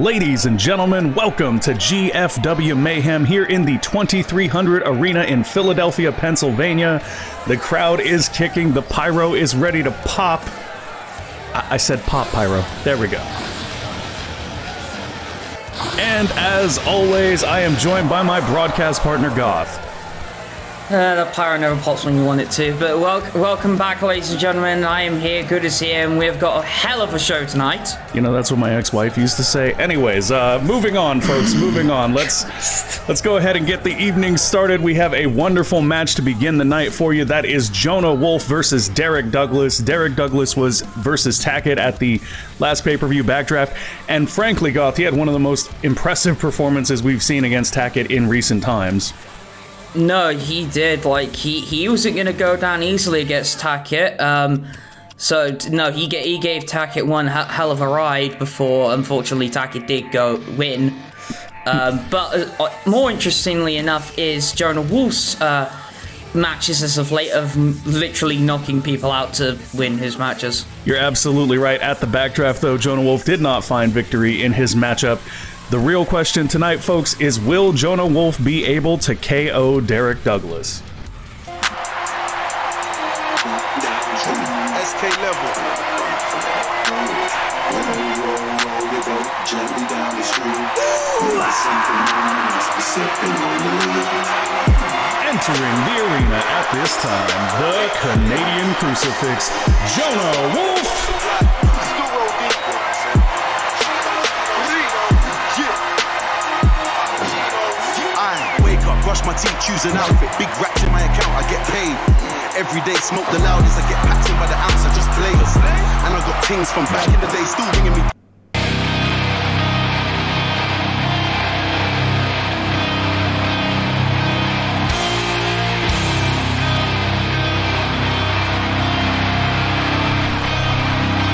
Ladies and gentlemen, welcome to GFW Mayhem here in the 2300 Arena in Philadelphia, Pennsylvania. The crowd is kicking, the pyro is ready to pop. I said pop pyro. There we go. And as always, I am joined by my broadcast partner, Goth. The pyro never pops when you want it to, but welcome back, ladies and gentlemen. I am here, good to see you, and we've got a hell of a show tonight. You know, that's what my ex-wife used to say. Anyways, moving on, folks, moving on. Let's go ahead and get the evening started. We have a wonderful match to begin the night for you. That is Jonah Wolf versus Derek Douglas. Derek Douglas was versus Tackett at the last pay-per-view backdraft, and frankly, Goth, he had one of the most impressive performances we've seen against Tackett in recent times. No, he did. Like, he wasn't going to go down easily against Tackett. No, he gave Tackett one hell of a ride before, unfortunately, Tackett did go win. But more interestingly enough is Jonah Wolf's matches as of late of literally knocking people out to win his matches. You're absolutely right. At the backdraft, though, Jonah Wolf did not find victory in his matchup. The real question tonight, folks, is will Jonah Wolf be able to KO Derek Douglas? SK level. Entering the arena at this time, the Canadian Crucifix, Jonah Wolf! Brush my teeth, choose an outfit. Big racks in my account, I get paid. Every day, smoke the loudest. I get packed in by the ounce, I just blaze. And I got things from back in the day still ringing me.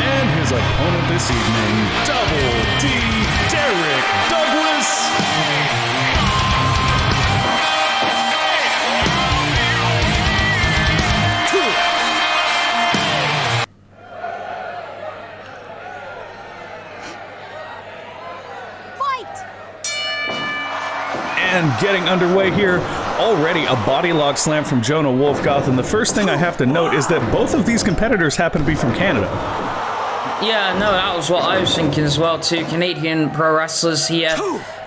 And his opponent this evening, Double D Derek Douglas. And getting underway here, already a body lock slam from Jonah Wolf, Goth, and the first thing I have to note is that both of these competitors happen to be from Canada. Yeah, no, that was what I was thinking as well, too. Canadian pro wrestlers here,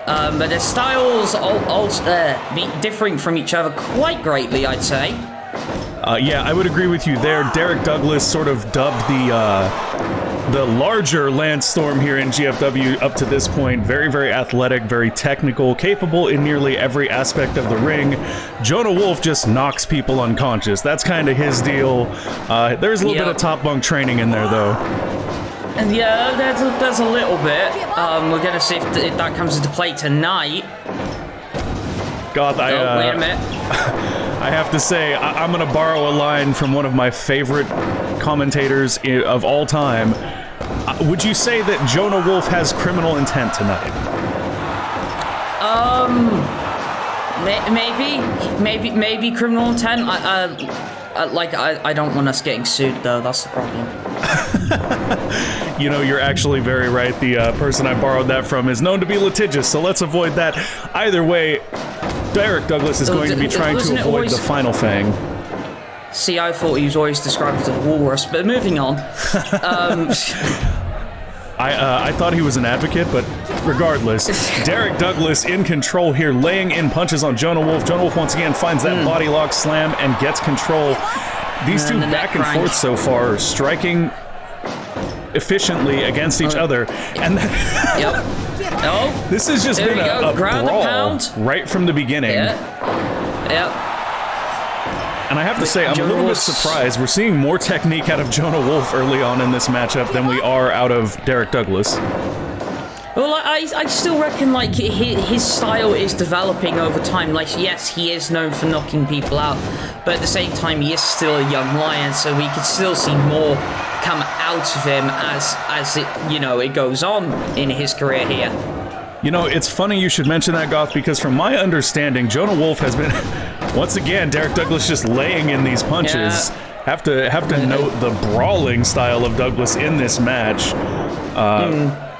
but their styles all differing from each other quite greatly, I'd say. Yeah, I would agree with you there. Derek Douglas sort of dubbed the larger Lance Storm here in GFW up to this point. Very, very athletic, very technical, capable in nearly every aspect of the ring. Jonah Wolf just knocks people unconscious. That's kind of his deal. There's a little bit of top bunk training in there, though. And yeah, there's a little bit. We're going to see if that comes into play tonight. Goth, wait a minute. I have to say, I'm going to borrow a line from one of my favorite commentators of all time. Would you say that Jonah Wolf has criminal intent tonight? Maybe criminal intent. I don't want us getting sued, though. That's the problem. You know, you're actually very right. The person I borrowed that from is known to be litigious, so let's avoid that. Either way, Derek Douglas is going to be trying to avoid the final thing. See, I thought he was always described as a walrus, but moving on. I thought he was an advocate, but regardless, Derek Douglas in control here, laying in punches on Jonah Wolf. Jonah Wolf once again finds that body lock slam and gets control. These two back and forth so far, striking efficiently against each other. And this has just been a brawl right from the beginning. Yep. And I have to say, I'm a little bit surprised. We're seeing more technique out of Jonah Wolf early on in this matchup than we are out of Derek Douglas. Well, I still reckon, like, his style is developing over time. Like, yes, he is known for knocking people out, but at the same time, he is still a young lion, so we could still see more come out of him as it, it goes on in his career here. You know, it's funny you should mention that, Goth, because from my understanding, Jonah Wolf has been, once again, Derek Douglas just laying in these punches. Yeah. Have to note the brawling style of Douglas in this match.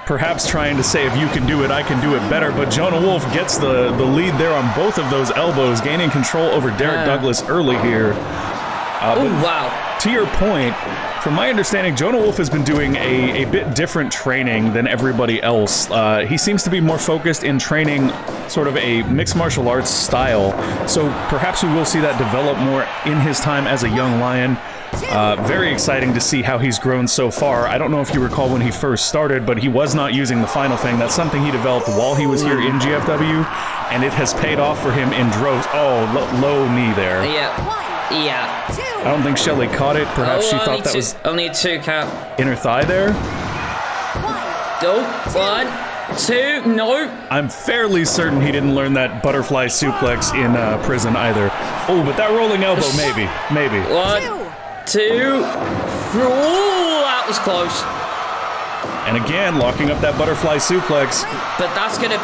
perhaps trying to say, if you can do it, I can do it better. But Jonah Wolf gets the lead there on both of those elbows, gaining control over Derek Douglas early here. Oh, wow. To your point, from my understanding, Jonah Wolf has been doing a bit different training than everybody else. He seems to be more focused in training sort of a mixed martial arts style. So perhaps we will see that develop more in his time as a young lion. Very exciting to see how he's grown so far. I don't know if you recall when he first started, but he was not using the final thing. That's something he developed while he was here in GFW, and it has paid off for him in droves. Oh, low knee there. Yeah. I don't think Shelly caught it. Perhaps she thought that was only a 2 count. Inner thigh there. Oh, 1, 2, no. I'm fairly certain he didn't learn that butterfly suplex in prison either. Oh, but that rolling elbow, maybe. 1, 2, 3. Oh, that was close. And again, locking up that butterfly suplex. But that's gonna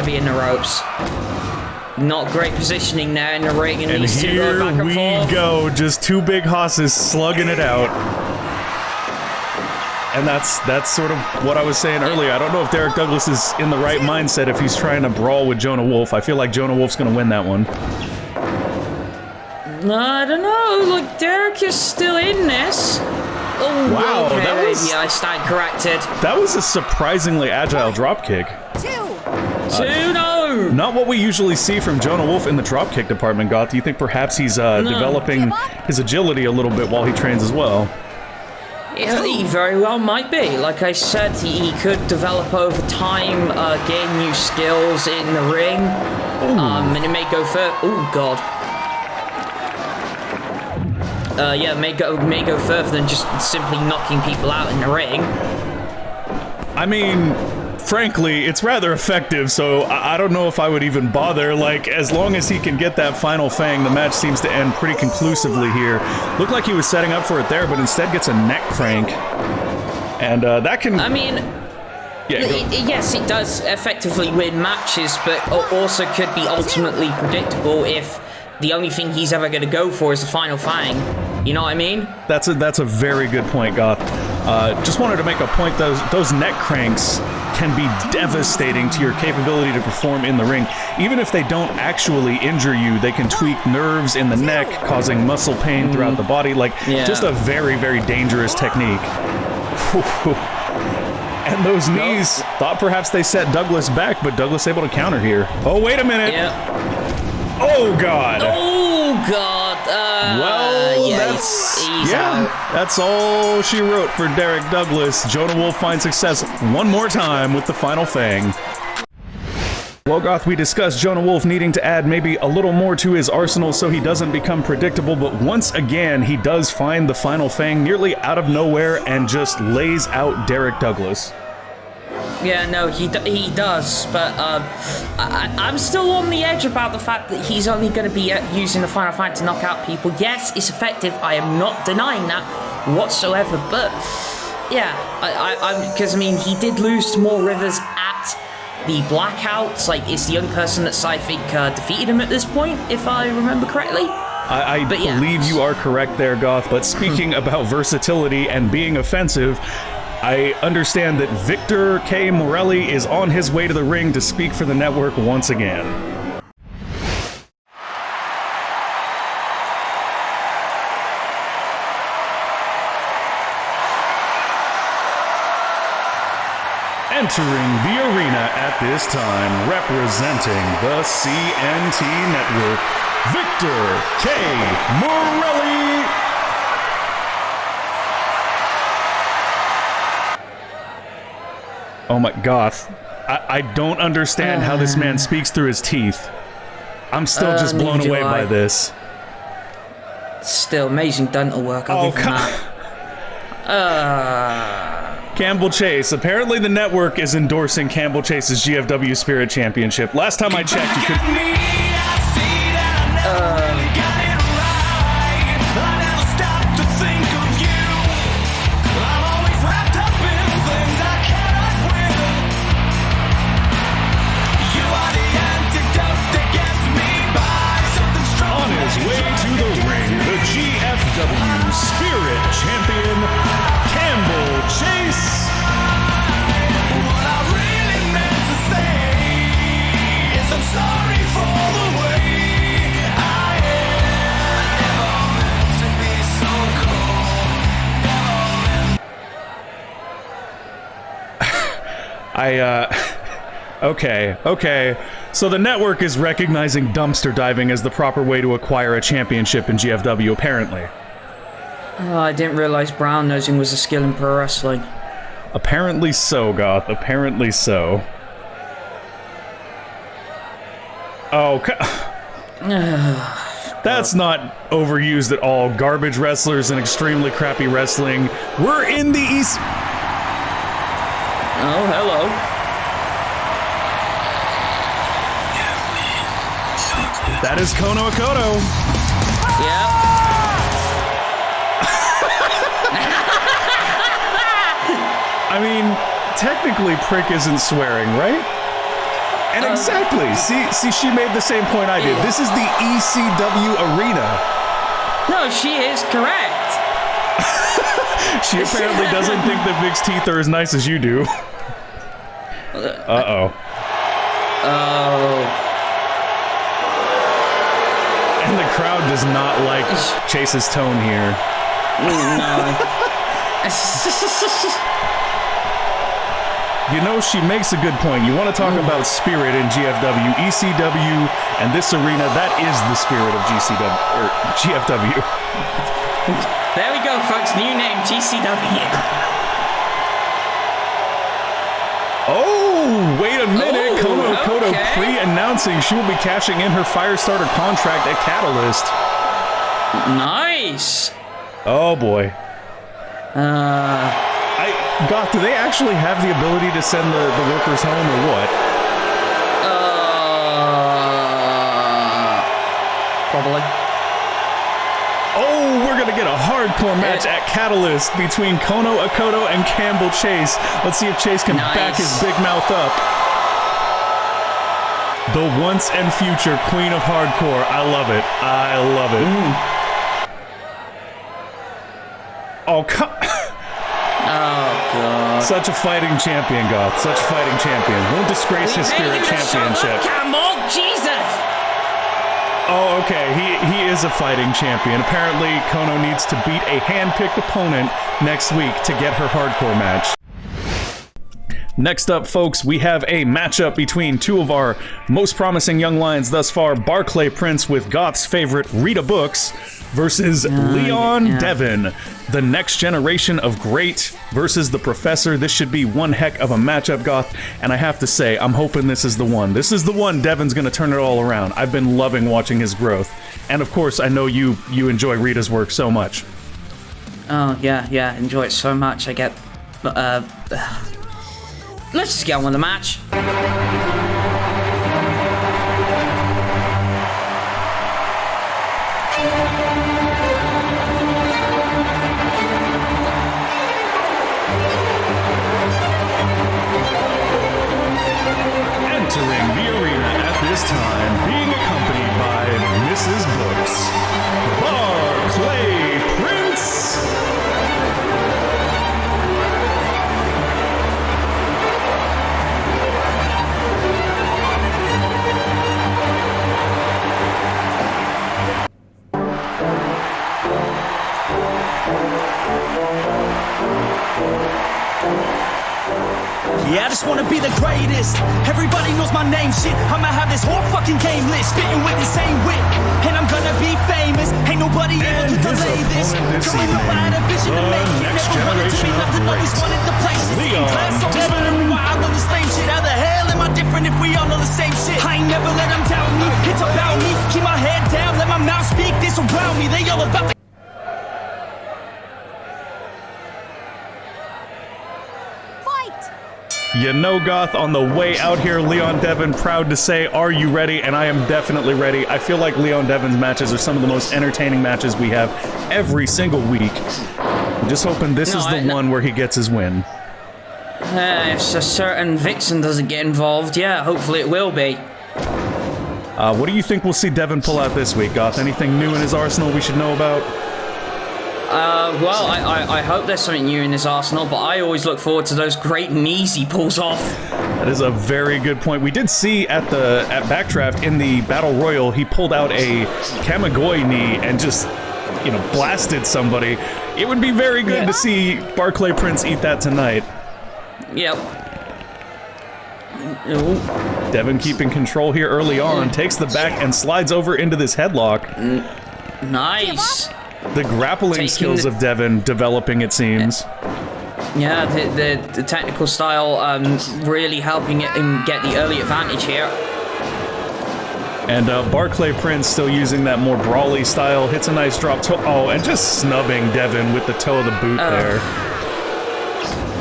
be in the ropes. Not great positioning now in the ring, and these two go back and forth. Here we go, just 2 big hosses slugging it out. And that's sort of what I was saying earlier. I don't know if Derek Douglas is in the right mindset if he's trying to brawl with Jonah Wolf. I feel like Jonah Wolf's gonna win that one. I don't know, like, Derek is still in this. Oh, wow, okay. that was... Yeah, I stand corrected. That was a surprisingly agile drop kick. 2, no! Not what we usually see from Jonah Wolf in the dropkick department, Goth. Do you think perhaps he's developing his agility a little bit while he trains as well? Yeah, he very well might be. Like I said, he could develop over time, gain new skills in the ring, and it may go further. Oh God. Yeah, may go further than just simply knocking people out in the ring. I mean, frankly, it's rather effective, so I don't know if I would even bother. Like, as long as he can get that final fang, the match seems to end pretty conclusively here. Looked like he was setting up for it there, but instead gets a neck crank. And that can... I mean... Yeah, yes, it does effectively win matches, but also could be ultimately predictable if the only thing he's ever going to go for is the final fang. You know what I mean? That's a very good point, Goth. Just wanted to make a point, those neck cranks can be devastating to your capability to perform in the ring. Even if they don't actually injure you, they can tweak nerves in the neck, causing muscle pain throughout the body. Like, just a very, very dangerous technique. And those knees, thought perhaps they set Douglas back, but Douglas able to counter here. Oh, wait a minute. Oh, God. Oh, God. Well, that's all she wrote for Derek Douglas. Jonah Wolf finds success one more time with the final fang. Well, Goth, we discussed Jonah Wolf needing to add maybe a little more to his arsenal so he doesn't become predictable, but once again, he does find the final fang nearly out of nowhere and just lays out Derek Douglas. Yeah, no, he does, but I'm still on the edge about the fact that he's only going to be using the final fang to knock out people. Yes, it's effective. I am not denying that whatsoever, but yeah, because I mean, he did lose to More Rivers at the Blackouts. Like, it's the only person that I think defeated him at this point, if I remember correctly. I believe you are correct there, Goth, but speaking about versatility and being offensive, I understand that Victor K. Morelli is on his way to the ring to speak for the network once again. Entering the arena at this time, representing the CNT Network, Victor K. Morelli. Oh my Goth, I don't understand how this man speaks through his teeth. I'm still just blown away by this. Still amazing dental work, I'll give him that. Campbell Chase. Apparently the network is endorsing Campbell Chase's GFW Spirit Championship. Last time I checked, you could... GFW Spirit Champion, Campbell Chase. Okay. So the network is recognizing dumpster diving as the proper way to acquire a championship in GFW, apparently. Oh, I didn't realize brown nosing was a skill in pro wrestling. Apparently so, Goth. Apparently so. Oh, that's not overused at all. Garbage wrestlers and extremely crappy wrestling. We're in the East. Oh, hello. That is Kono Akoto. Yep. I mean, technically, prick isn't swearing, right? And exactly. See, she made the same point I did. This is the ECW arena. No, she is correct. She apparently doesn't think that Vic's teeth are as nice as you do. Uh-oh. Oh. And the crowd does not like Chase's tone here. No. You know, she makes a good point. You want to talk about spirit in GFW, ECW, and this arena, that is the spirit of GFW. There we go, folks. New name, GCW. Oh, wait a minute. Kono Akoto pre-announcing she will be cashing in her Firestarter contract at Catalyst. Nice. Oh, boy. Goth, do they actually have the ability to send the workers home or what? Probably. Oh, we're gonna get a hardcore match at Catalyst between Kono Akoto and Campbell Chase. Let's see if Chase can back his big mouth up. The once and future Queen of Hardcore. I love it. I love it. Oh, Oh, God. such a fighting champion, Goth. Such a fighting champion. Won't disgrace his Spirit Championship. Campbell, Jesus! Oh, okay. He is a fighting champion. Apparently, Kono needs to beat a hand-picked opponent next week to get her hardcore match. Next up, folks, we have a matchup between two of our most promising young lions thus far, Barclay Prince with Goth's favorite Rita Books versus Leon Devon, the next generation of great versus the Professor. This should be one heck of a matchup, Goth, and I have to say, I'm hoping this is the one. This is the one Devon's gonna turn it all around. I've been loving watching his growth. And of course, I know you enjoy Rita's work so much. Oh, yeah, enjoy it so much. I get, let's just get on with the match. Entering the arena at this time, being accompanied by Mrs. Books, Barclay Prince. Yeah, I just wanna be the greatest. Everybody knows my name, shit. I'ma have this whole fucking game list, spitting with the same wit, and I'm gonna be famous. Ain't nobody able to delay this. Coming up, I had a vision to make it. Next Never wanted to be generation of nothing, always greats. wanted the place. Leon Devon. Why I love the same shit. How the hell am I different if we all know the same shit? I ain't never let them doubt me. It's about me. Keep my head down, let my mouth speak. This around me, they all about the You know, Goth, on the way out here, Leon Devon, proud to say, are you ready? And I am definitely ready. I feel like Leon Devon's matches are some of the most entertaining matches we have every single week. I'm just hoping this is the one where he gets his win. If a certain Vixen doesn't get involved, yeah, hopefully it will be. What do you think we'll see Devon pull out this week, Goth? Anything new in his arsenal we should know about? Well, I hope there's something new in his arsenal, but I always look forward to those great knees he pulls off. That is a very good point. We did see at Backdraft in the Battle Royal, he pulled out a Kamigoye knee and just, blasted somebody. It would be very good to see Barclay Prince eat that tonight. Yep. Ooh. Devin keeping control here early on, takes the back and slides over into this headlock. Nice. The grappling skills of Devin developing, it seems. Yeah, the technical style really helping him get the early advantage here. And Barclay Prince still using that more brawly style, hits a nice drop toe. Oh, and just snubbing Devin with the toe of the boot there.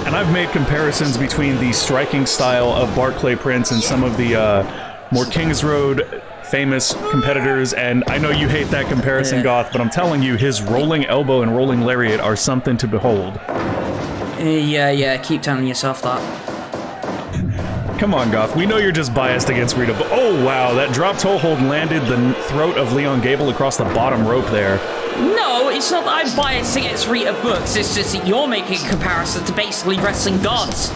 And I've made comparisons between the striking style of Barclay Prince and some of the more Kings Road famous competitors, and I know you hate that comparison, Goth, but I'm telling you, his rolling elbow and rolling lariat are something to behold. Yeah, keep telling yourself that. Come on, Goth, we know you're just biased against Rita, but oh wow, that drop toe hold landed the throat of Leon Gable across the bottom rope there. No, it's not that I'm biased against Rita Brooks, it's just that you're making a comparison to basically wrestling gods.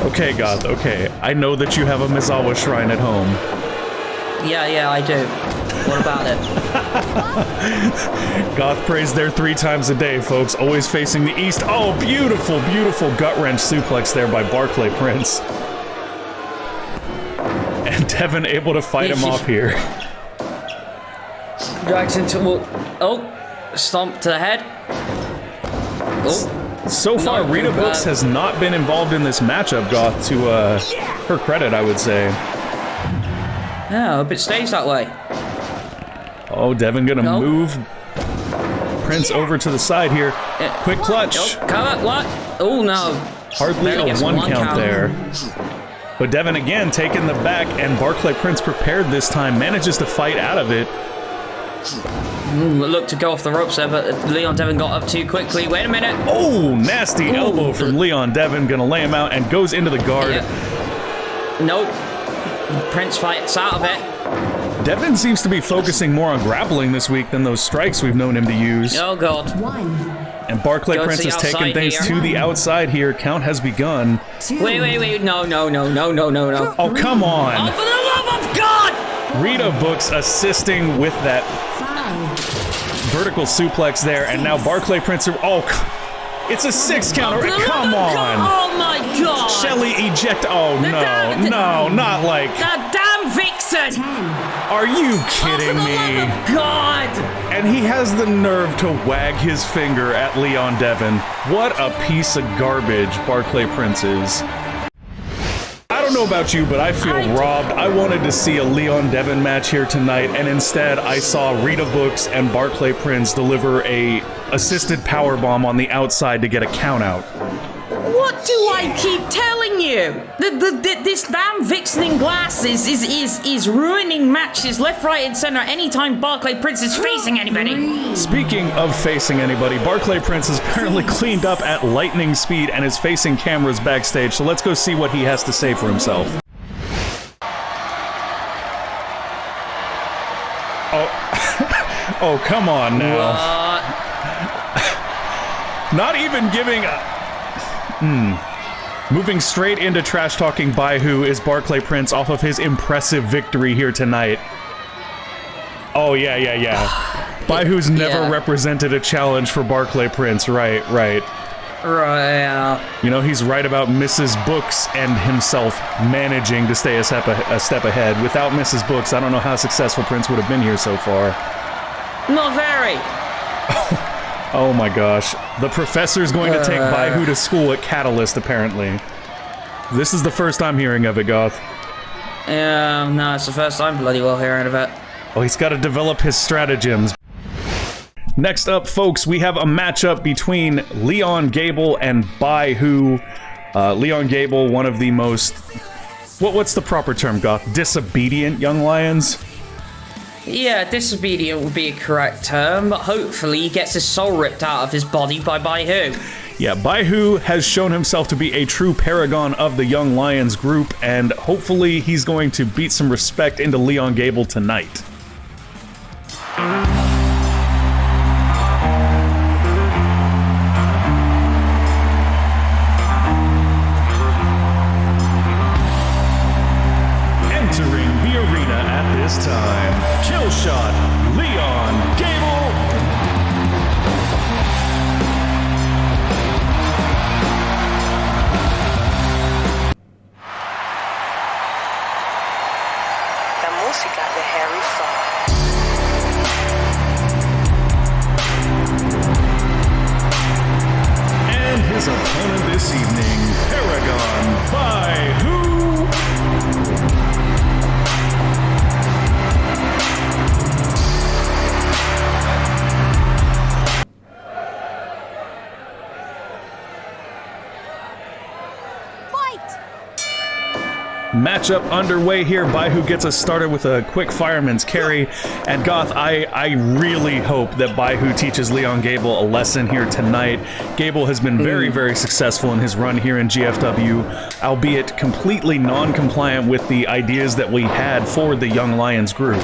Okay, Goth, okay, I know that you have a Misawa shrine at home. Yeah, I do. What about it? Goth prays there 3 times a day, folks. Always facing the east. Oh, beautiful, beautiful gut-wrench suplex there by Barclay Prince. And Devin able to fight him off here. Drags into... Oh, stomp to the head. Oh. So far, Rita Brooks has not been involved in this matchup, Goth, to her credit, I would say. Yeah, I hope it stays that way. Oh, Devin gonna move Prince over to the side here. Quick clutch. Cover, what? Oh, no. Hardly a one count there. But Devin again taking the back, and Barclay Prince prepared this time, manages to fight out of it. Look to go off the ropes there, but Leon Devin got up too quickly. Wait a minute. Oh, nasty elbow from Leon Devin. Gonna lay him out and goes into the guard. Yeah. Nope. Prince fights out of it. Devin seems to be focusing more on grappling this week than those strikes we've known him to use. Oh, God. And Barclay Prince is taking things to the outside here. Count has begun. Wait. No. Oh, come on. Oh, for the love of God! Rita Brooks assisting with that vertical suplex there. And now Barclay Prince... Oh, it's a 6 count. Come on. Oh, my God. Shelly eject. Oh, no, not like... The damn Vixen. Are you kidding me? For the love of God. And he has the nerve to wag his finger at Leon Devin. What a piece of garbage Barclay Prince is. I don't know about you, but I feel robbed. I wanted to see a Leon Devin match here tonight, and instead I saw Rita Brooks and Barclay Prince deliver a assisted powerbomb on the outside to get a count out. What do I keep telling you? This damn Vixen in glasses is ruining matches left, right, and center anytime Barclay Prince is facing anybody. Speaking of facing anybody, Barclay Prince is apparently cleaned up at lightning speed and is facing cameras backstage, so let's go see what he has to say for himself. Oh, come on now. Not even giving a... Moving straight into trash-talking Baihu is Barclay Prince off of his impressive victory here tonight. Oh, yeah. Baihu's never represented a challenge for Barclay Prince. Right. Right. You know, he's right about Mrs. Books and himself managing to stay a step ahead. Without Mrs. Books, I don't know how successful Prince would have been here so far. Not very. Oh my gosh. The professor's going to take Baihu to school at Catalyst, apparently. This is the first I'm hearing of it, Goth. No, it's the first I'm bloody well hearing of it. Well, he's got to develop his stratagems. Next up, folks, we have a matchup between Leon Gable and Baihu. Leon Gable, one of the most... What's the proper term, Goth? Disobedient young lions? Yeah, disobedient would be a correct term, but hopefully he gets his soul ripped out of his body by Baihu. Yeah, Baihu has shown himself to be a true paragon of the Young Lions group, and hopefully he's going to beat some respect into Leon Gable tonight. Entering the arena at this time, Killshot, Leon Gable. matchup underway here. Baihu gets us started with a quick fireman's carry. And Goth, I really hope that Baihu teaches Leon Gable a lesson here tonight. Gable has been very, very successful in his run here in GFW, albeit completely non-compliant with the ideas that we had for the Young Lions group.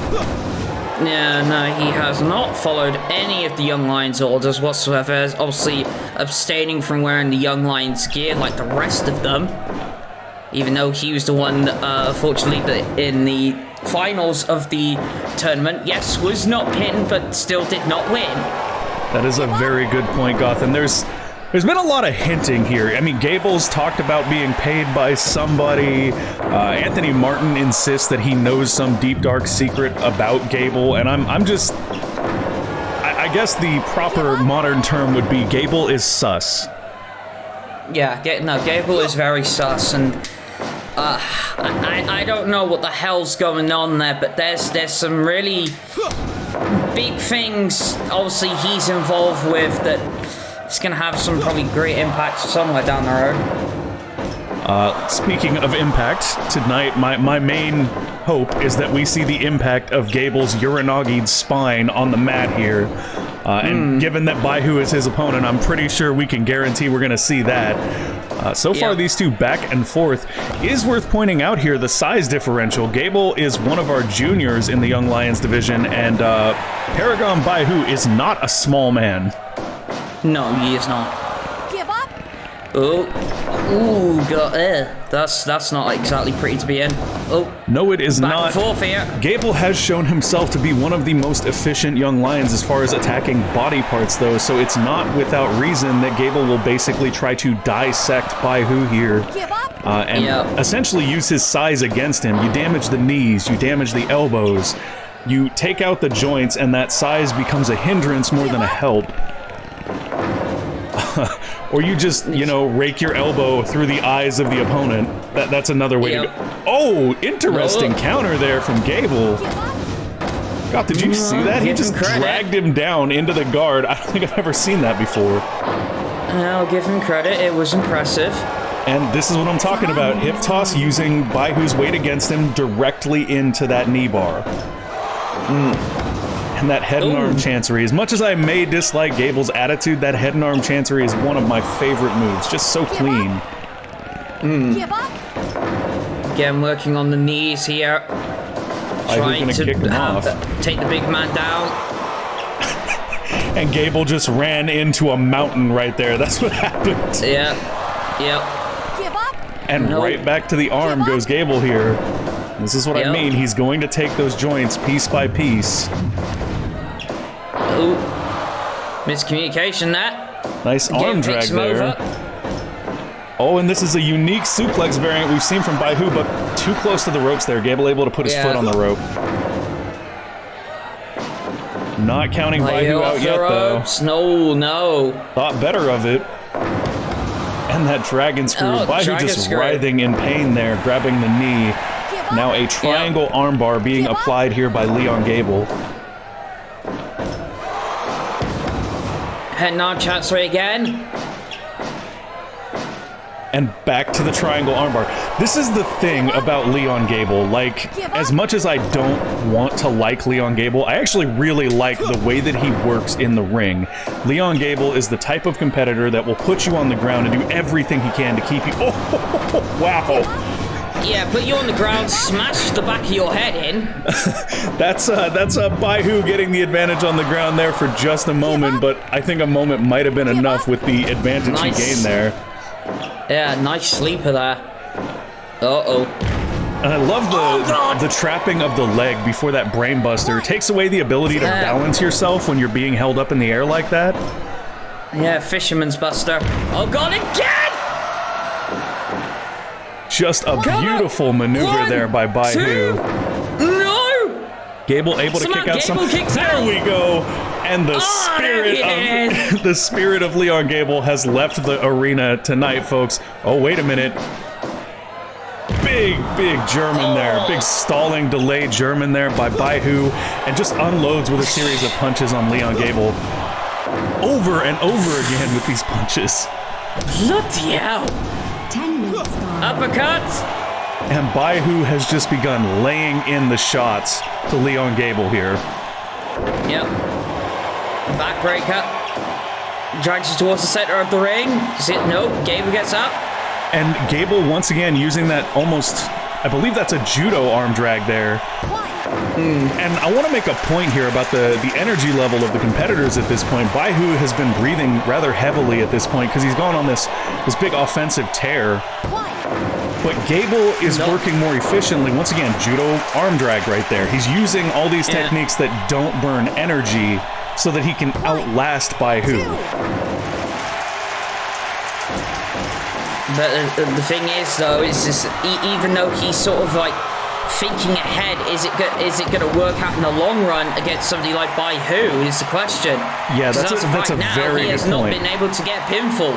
Yeah, no, he has not followed any of the Young Lions orders whatsoever, obviously abstaining from wearing the Young Lions gear like the rest of them, even though he was the one, unfortunately, in the finals of the tournament, yes, was not pinned, but still did not win. That is a very good point, Goth, and there's been a lot of hinting here. I mean, Gable's talked about being paid by somebody. Anthony Martin insists that he knows some deep, dark secret about Gable, and I'm just... I guess the proper modern term would be Gable is sus. Yeah, Gable is very sus, and I don't know what the hell's going on there, but there's some really big things, obviously, he's involved with that... It's going to have some probably great impact somewhere down the road. Speaking of impact, tonight my main hope is that we see the impact of Gable's Uranagi's spine on the mat here. And given that Baihu is his opponent, I'm pretty sure we can guarantee we're going to see that. So far, these two back and forth. Is worth pointing out here the size differential. Gable is one of our juniors in the Young Lions division, and Paragon Baihu is not a small man. No, he is not. Give up? Oh, God, that's not exactly pretty to be in. Oh, no, it is back not. And forth here. Gable has shown himself to be one of the most efficient Young Lions as far as attacking body parts, though, so it's not without reason that Gable will basically try to dissect Baihu here. Give up? And essentially use his size against him. You damage the knees, you damage the elbows, you take out the joints, and that size becomes a hindrance more than a help. Or you just, you know, rake your elbow through the eyes of the opponent. That's another way to go. Oh, interesting counter there from Gable. God, did you see that? He just dragged him down into the guard. I don't think I've ever seen that before. I'll give him credit. It was impressive. And this is what I'm talking about. Hip toss using Baihu's weight against him directly into that knee bar. And that head and arm chancery. As much as I may dislike Gable's attitude, that head and arm chancery is one of my favorite moves. Just so clean. Give up? Again, working on the knees here. Trying to kick him off. Take the big man down. And Gable just ran into a mountain right there. That's what happened. Yeah. Yep. Give up? And right back to the arm goes Gable here. This is what I mean. He's going to take those joints piece by piece. Oh, miscommunication there. Nice arm drag there. Oh, and this is a unique suplex variant we've seen from Baihu, but too close to the ropes there. Gable able to put his foot on the rope. Not counting Baihu out yet, though. No. Thought better of it. And that dragon screw. Baihu just writhing in pain there, grabbing the knee. Now a triangle armbar being applied here by Leon Gable. Head nod chancery again. And back to the triangle armbar. This is the thing about Leon Gable. Like, as much as I don't want to like Leon Gable, I actually really like the way that he works in the ring. Leon Gable is the type of competitor that will put you on the ground and do everything he can to keep you... Oh, wow. Yeah, put you on the ground, smash the back of your head in. That's Baihu getting the advantage on the ground there for just a moment, but I think a moment might have been enough with the advantage he gained there. Yeah, nice sleeper there. Uh-oh. And I love the trapping of the leg before that brainbuster. It takes away the ability to balance yourself when you're being held up in the air like that. Yeah, fisherman's buster. Oh god, again! Just a beautiful maneuver there by Baihu. No! Gable able to kick out some. There we go. And the spirit of Leon Gable has left the arena tonight, folks. Oh, wait a minute. Big German there. Big stalling, delayed German there by Baihu, and just unloads with a series of punches on Leon Gable. Over and over again with these punches. Bloody hell. 10 minutes gone. Uppercut. And Baihu has just begun laying in the shots to Leon Gable here. Yep. Backbreaker. Drags you towards the center of the ring. No, Gable gets up. And Gable once again using that almost, I believe that's a judo arm drag there. And I want to make a point here about the energy level of the competitors at this point. Baihu has been breathing rather heavily at this point because he's gone on this big offensive tear. But Gable is working more efficiently. Once again, judo arm drag right there. He's using all these techniques that don't burn energy so that he can outlast Baihu. But the thing is, though, is just even though he's sort of like thinking ahead, is it going to work out in the long run against somebody like Baihu? Is the question. Yeah, that's a very good point. He has not been able to get pinfall.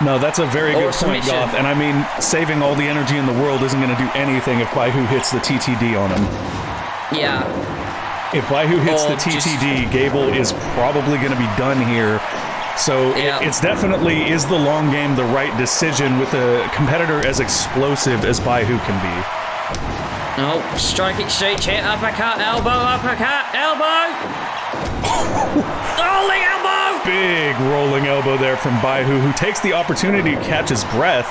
No, that's a very good point, Goth. And I mean, saving all the energy in the world isn't going to do anything if Baihu hits the TTD on him. Yeah. If Baihu hits the TTD, Gable is probably going to be done here. So it's definitely, is the long game the right decision with a competitor as explosive as Baihu can be? Oh, strike exchange here, uppercut, elbow, uppercut, elbow! Rolling elbow! Big rolling elbow there from Baihu, who takes the opportunity to catch his breath,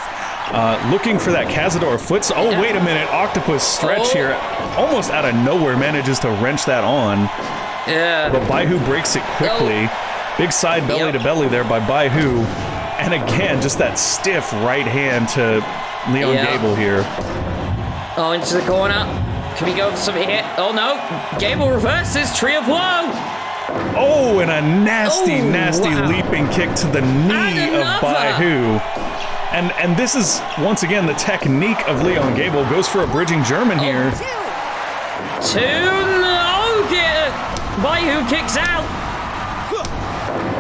looking for that Cazador foot. Oh, wait a minute, octopus stretch here. Almost out of nowhere manages to wrench that on. Yeah. But Baihu breaks it quickly. Big side belly to belly there by Baihu. And again, just that stiff right hand to Leon Gable here. Oh, into the corner. Can we go for something here? Oh no, Gable reverses, tree of woe. Oh, and a nasty leaping kick to the knee of Baihu. And this is, once again, the technique of Leon Gable. Goes for a bridging German here. Baihu kicks out.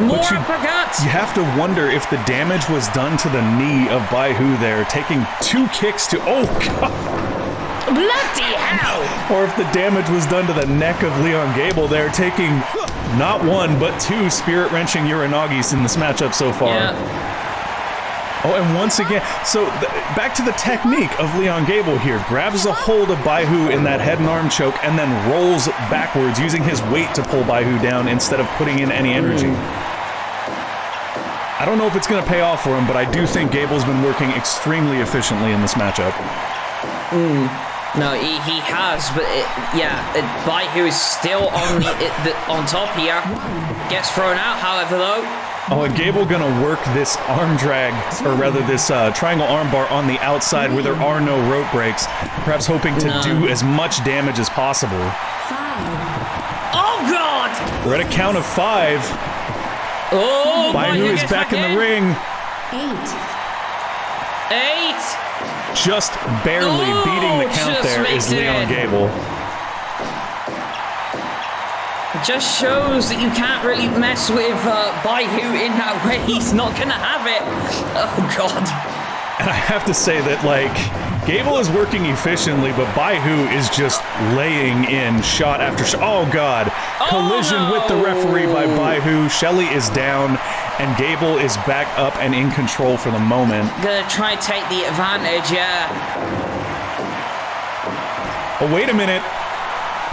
More uppercuts. You have to wonder if the damage was done to the knee of Baihu there, taking 2 kicks to, oh god. Bloody hell! Or if the damage was done to the neck of Leon Gable there, taking not 1, but 2 spirit-wrenching Uranagis in this matchup so far. Yeah. Oh, and once again, so back to the technique of Leon Gable here. Grabs a hold of Baihu in that head and arm choke and then rolls backwards, using his weight to pull Baihu down instead of putting in any energy. I don't know if it's going to pay off for him, but I do think Gable's been working extremely efficiently in this matchup. No, he has, but Baihu is still on top here. Gets thrown out, however, though. Oh, and Gable gonna work this arm drag, or rather this triangle armbar on the outside where there are no rope breaks, perhaps hoping to do as much damage as possible. 5. Oh, God! We're at a count of 5. Oh, Baihu is back in the ring. 8. 8. Just barely beating the count there is Leon Gable. It just shows that you can't really mess with Baihu in that way. He's not gonna have it. Oh god. And I have to say that, like, Gable is working efficiently, but Baihu is just laying in shot after shot. Oh god. Collision with the referee by Baihu. Shelley is down, and Gable is back up and in control for the moment. Gonna try and take the advantage, yeah. Oh, wait a minute.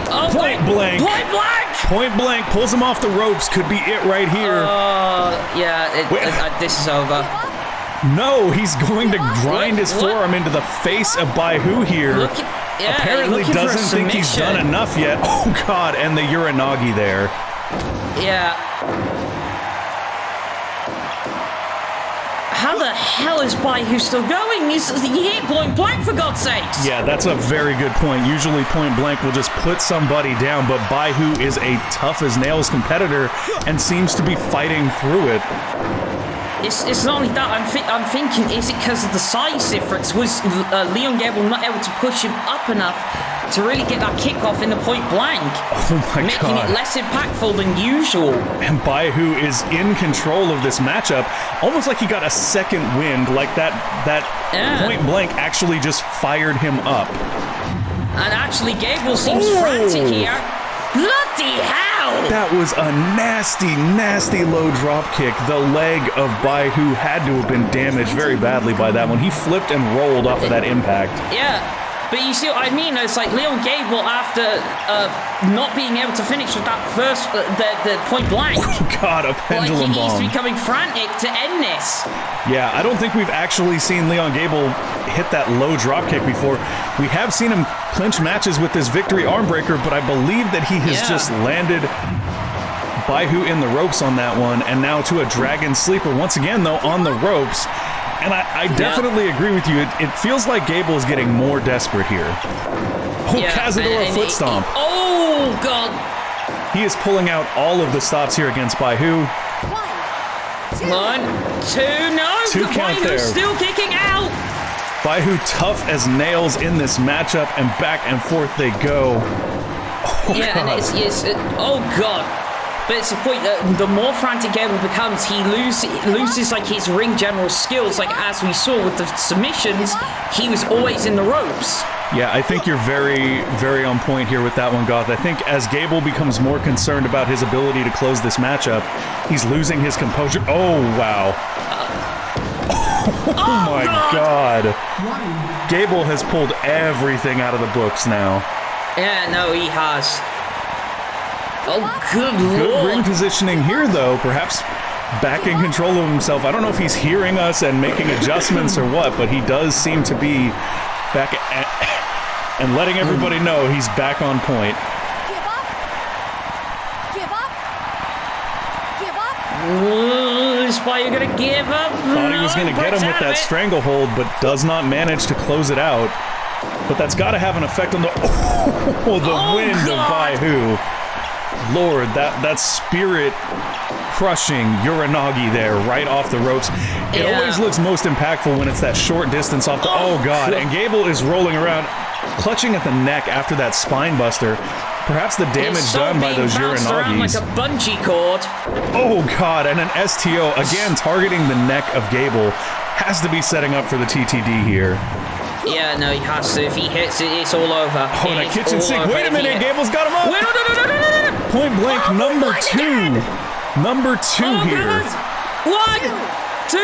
Oh, Point blank. Point blank! Point blank pulls him off the ropes. Could be it right here. This is over. No, he's going to grind his forearm into the face of Baihu here. Apparently doesn't think he's done enough yet. Oh god, and the Uranagi there. Yeah. How the hell is Baihu still going? He hit point blank, for God's sakes. Yeah, that's a very good point. Usually point blank will just put somebody down, but Baihu is a tough as nails competitor and seems to be fighting through it. It's not only that, I'm thinking, is it because of the size difference? Was Leon Gable not able to push him up enough to really get that kickoff in the point blank? Oh my god. Making it less impactful than usual. And Baihu is in control of this matchup, almost like he got a second wind, like that point blank actually just fired him up. And actually, Gable seems frantic here. Bloody hell! That was a nasty, nasty low drop kick. The leg of Baihu had to have been damaged very badly by that one. He flipped and rolled off of that impact. Yeah. But you see what I mean? It's like Leon Gable, after not being able to finish with that first, the point blank. Oh God, a pendulum he's bomb. becoming frantic to end this. Yeah, I don't think we've actually seen Leon Gable hit that low drop kick before. We have seen him clinch matches with this victory armbreaker, but I believe that he has just landed Baihu in the ropes on that one, and now to a dragon sleeper once again, though, on the ropes. And I definitely agree with you. It feels like Gable is getting more desperate here. Oh, Cazadora foot stomp. Oh, God. He is pulling out all of the stops here against Baihu. 1, 2, no. Two count there. Still kicking out. Baihu tough as nails in this matchup, and back and forth they go. Oh, yeah, God. and oh, God. But it's the point that the more frantic Gable becomes, he loses like his ring general skills. Like as we saw with the submissions, he was always in the ropes. Yeah, I think you're very, very on point here with that one, Goth. I think as Gable becomes more concerned about his ability to close this matchup, he's losing his composure. Oh, wow. Oh my God. Gable has pulled everything out of the books now. Yeah, no, he has. Oh, good Good Lord. ring positioning here, though. Perhaps back in control of himself. I don't know if he's hearing us and making adjustments or what, but he does seem to be back and letting everybody know he's back on point. Is Spy gonna give up? Thought he was going to get him with that stranglehold, but does not manage to close it out. But that's got to have an effect on the wind of Baihu. Lord, that spirit crushing Uranagi there right off the ropes. It always looks most impactful when it's that short distance off the... Oh, God. And Gable is rolling around, clutching at the neck after that spine buster. Perhaps the damage done by those Uranagis. Like a bungee cord. Oh, God. And an STO, again, targeting the neck of Gable. Has to be setting up for the TTD here. Yeah, no, he has to. If he hits it, it's all over. Oh, and a kitchen sink. Wait a minute. Gable's got him up. Wait, no. Point blank, number two. Number two here. God. 1, 2,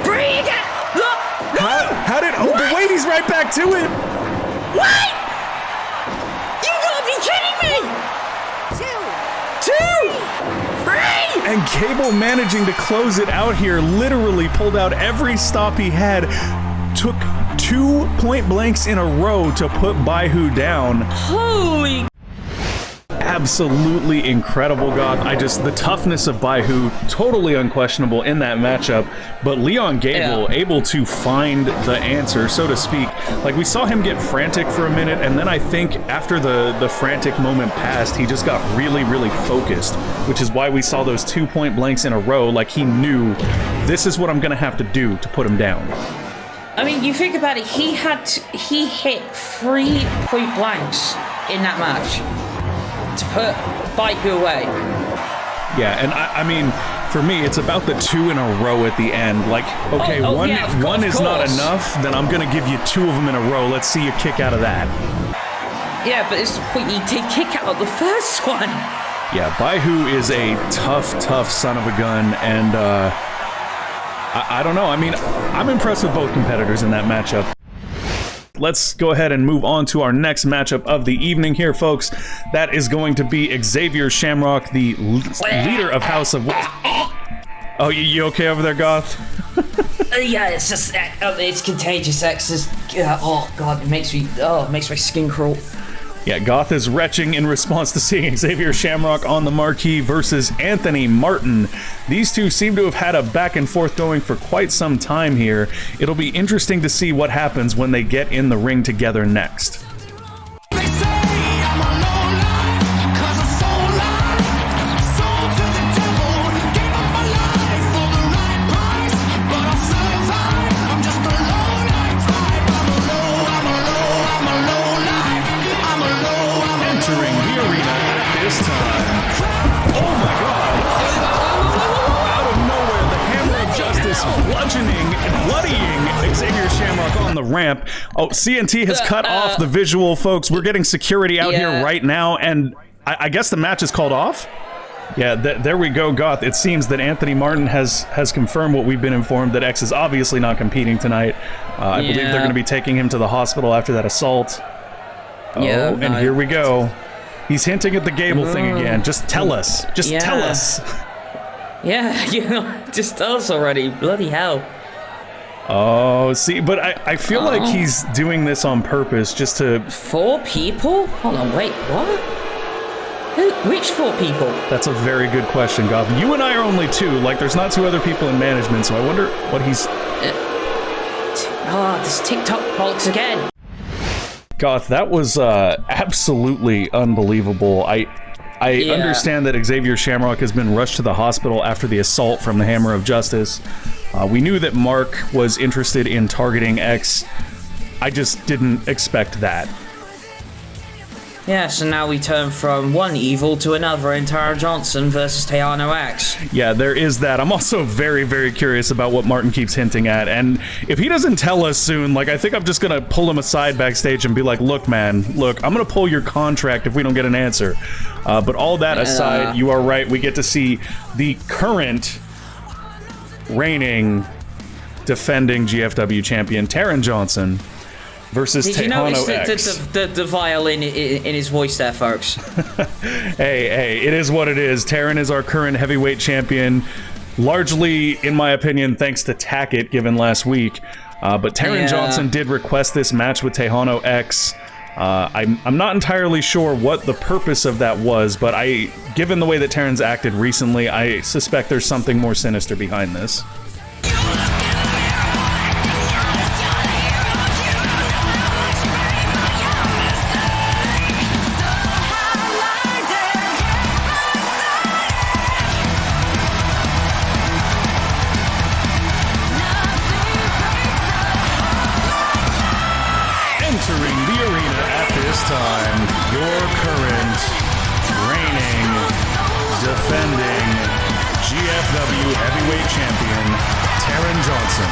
3, again. Look. How did... Oh, but wait, he's right back to it. What? You gotta be kidding me. 2, 3. And Gable managing to close it out here, literally pulled out every stop he had, took 2 point blanks in a row to put Baihu down. Holy. Absolutely incredible, Goth. The toughness of Baihu, totally unquestionable in that matchup, but Leon Gable able to find the answer, so to speak. Like, we saw him get frantic for a minute, and then I think after the frantic moment passed, he just got really, really focused, which is why we saw those 2 point blanks in a row. Like, he knew, this is what I'm gonna have to do to put him down. I mean, you think about it, he hit 3 point blanks in that match to put Baihu away. Yeah, and I mean, for me, it's about the 2 in a row at the end. Like, okay, one is not enough, then I'm gonna give you 2 of them in a row. Let's see you kick out of that. Yeah, but it's the point you did kick out of the first one. Yeah, Baihu is a tough son of a gun, and I don't know. I mean, I'm impressed with both competitors in that matchup. Let's go ahead and move on to our next matchup of the evening here, folks. That is going to be Xavier Shamrock, the leader of House of... Oh, you okay over there, Goth? Yeah, it's just... it's contagious. Oh, God, it makes my skin crawl. Yeah, Goth is retching in response to seeing Xavier Shamrock on the marquee versus Anthony Martin. These two seem to have had a back and forth going for quite some time here. It'll be interesting to see what happens when they get in the ring together next. Bloodying Xavier Shamrock on the ramp. Oh, CNT has cut off the visual, folks. We're getting security out here right now, and I guess the match is called off? Yeah, there we go, Goth. It seems that Anthony Martin has confirmed what we've been informed, that X is obviously not competing tonight. I believe they're going to be taking him to the hospital after that assault. Oh, and here we go. He's hinting at the Gable thing again. Just tell us. Just tell us. Yeah, just tell us already. Bloody hell. Oh, see, but I feel like he's doing this on purpose just to... 4 people? Hold on, wait, what? Which 4 people? That's a very good question, Goth. You and I are only 2. Like, there's not 2 other people in management, so I wonder what he's... this TikTok bollocks again. Goth, that was absolutely unbelievable. I understand that Xavier Shamrock has been rushed to the hospital after the assault from the Hammer of Justice. We knew that Mark was interested in targeting X. I just didn't expect that. Yeah, so now we turn from one evil to another in Tara Johnson versus Tejano X. Yeah, there is that. I'm also very, very curious about what Martin keeps hinting at, and if he doesn't tell us soon, like, I think I'm just gonna pull him aside backstage and be like, look, man, look, I'm gonna pull your contract if we don't get an answer. But all that aside, you are right, we get to see the current reigning, defending GFW champion, Taron Johnson, versus Did you Tejano notice X. the violin in his voice there, folks? Hey, it is what it is. Taron is our current heavyweight champion, largely, in my opinion, thanks to Tackett given last week. But Taron Johnson did request this match with Tejano X. I'm not entirely sure what the purpose of that was, but given the way that Taron's acted recently, I suspect there's something more sinister behind this. Entering the arena at this time, your current, reigning, defending GFW Heavyweight Champion, Taron Johnson.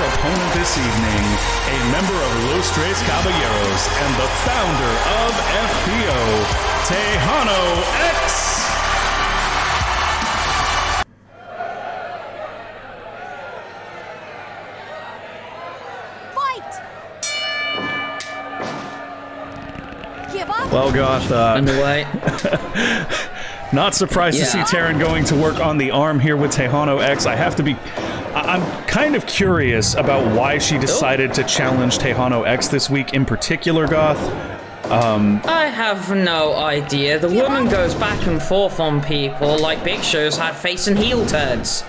Opponent this evening, a member of Los Tres Caballeros and the founder of FPO, Tejano X. Fight! Give up? Well, Goth, Underway. not surprised to see Taron going to work on the arm here with Tejano X. I'm kind of curious about why she decided to challenge Tejano X this week in particular, Goth. I have no idea. The woman goes back and forth on people like Big Show's had face and heel turns.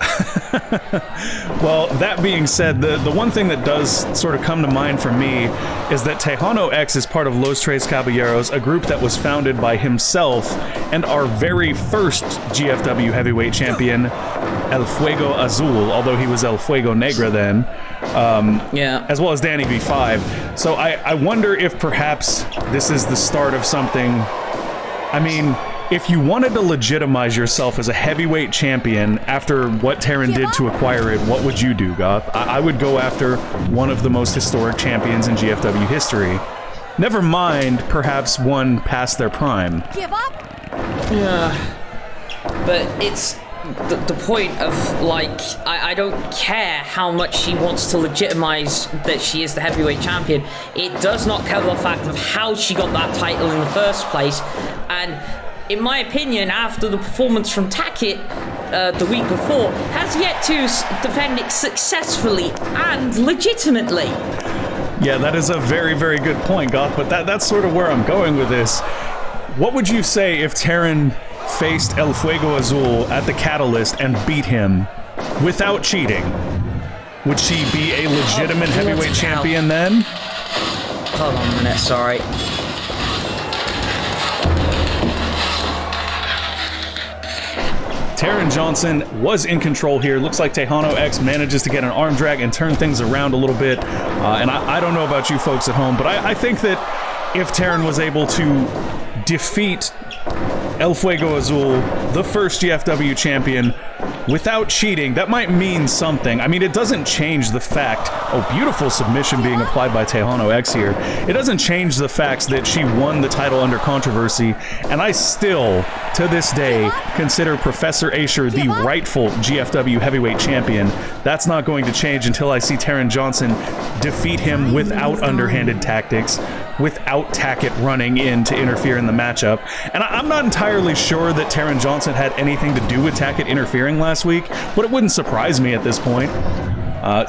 Well, that being said, the one thing that does sort of come to mind for me is that Tejano X is part of Los Tres Caballeros, a group that was founded by himself and our very first GFW heavyweight champion, El Fuego Azul, although he was El Fuego Negra then, as well as Danny V5. So I wonder if perhaps this is the start of something. I mean, if you wanted to legitimize yourself as a heavyweight champion after what Taron did to acquire it, what would you do, Goth? I would go after one of the most historic champions in GFW history. Never mind, perhaps one past their prime. Give up? Yeah. But it's the point of, like, I don't care how much she wants to legitimize that she is the heavyweight champion. It does not cover the fact of how she got that title in the first place. And in my opinion, after the performance from Tackett the week before, has yet to defend it successfully and legitimately. Yeah, that is a very, very good point, Goth, but that's sort of where I'm going with this. What would you say if Taron faced El Fuego Azul at the Catalyst and beat him without cheating? Would she be a legitimate heavyweight champion then? Hold on a minute, sorry. Taron Johnson was in control here. Looks like Tejano X manages to get an arm drag and turn things around a little bit. And I don't know about you folks at home, but I think that if Taron was able to defeat El Fuego Azul, the first GFW champion, without cheating. That might mean something. I mean, it doesn't change the fact. Oh, beautiful submission being applied by Tejano X here. It doesn't change the facts that she won the title under controversy, and I still, to this day, consider Professor Asher the rightful GFW heavyweight champion. That's not going to change until I see Taron Johnson defeat him without underhanded tactics, without Tackett running in to interfere in the matchup. And I'm not entirely sure that Taron Johnson had anything to do with Tackett interfering last week, but it wouldn't surprise me at this point.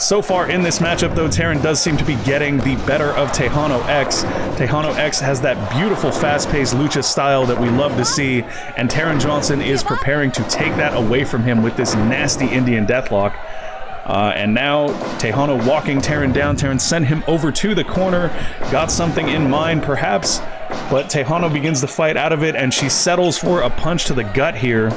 So far in this matchup, though, Taron does seem to be getting the better of Tejano X. Tejano X has that beautiful fast-paced lucha style that we love to see, and Taron Johnson is preparing to take that away from him with this nasty Indian deathlock. And now Tejano walking Taron down. Taron sent him over to the corner, got something in mind perhaps, but Tejano begins the fight out of it, and she settles for a punch to the gut here.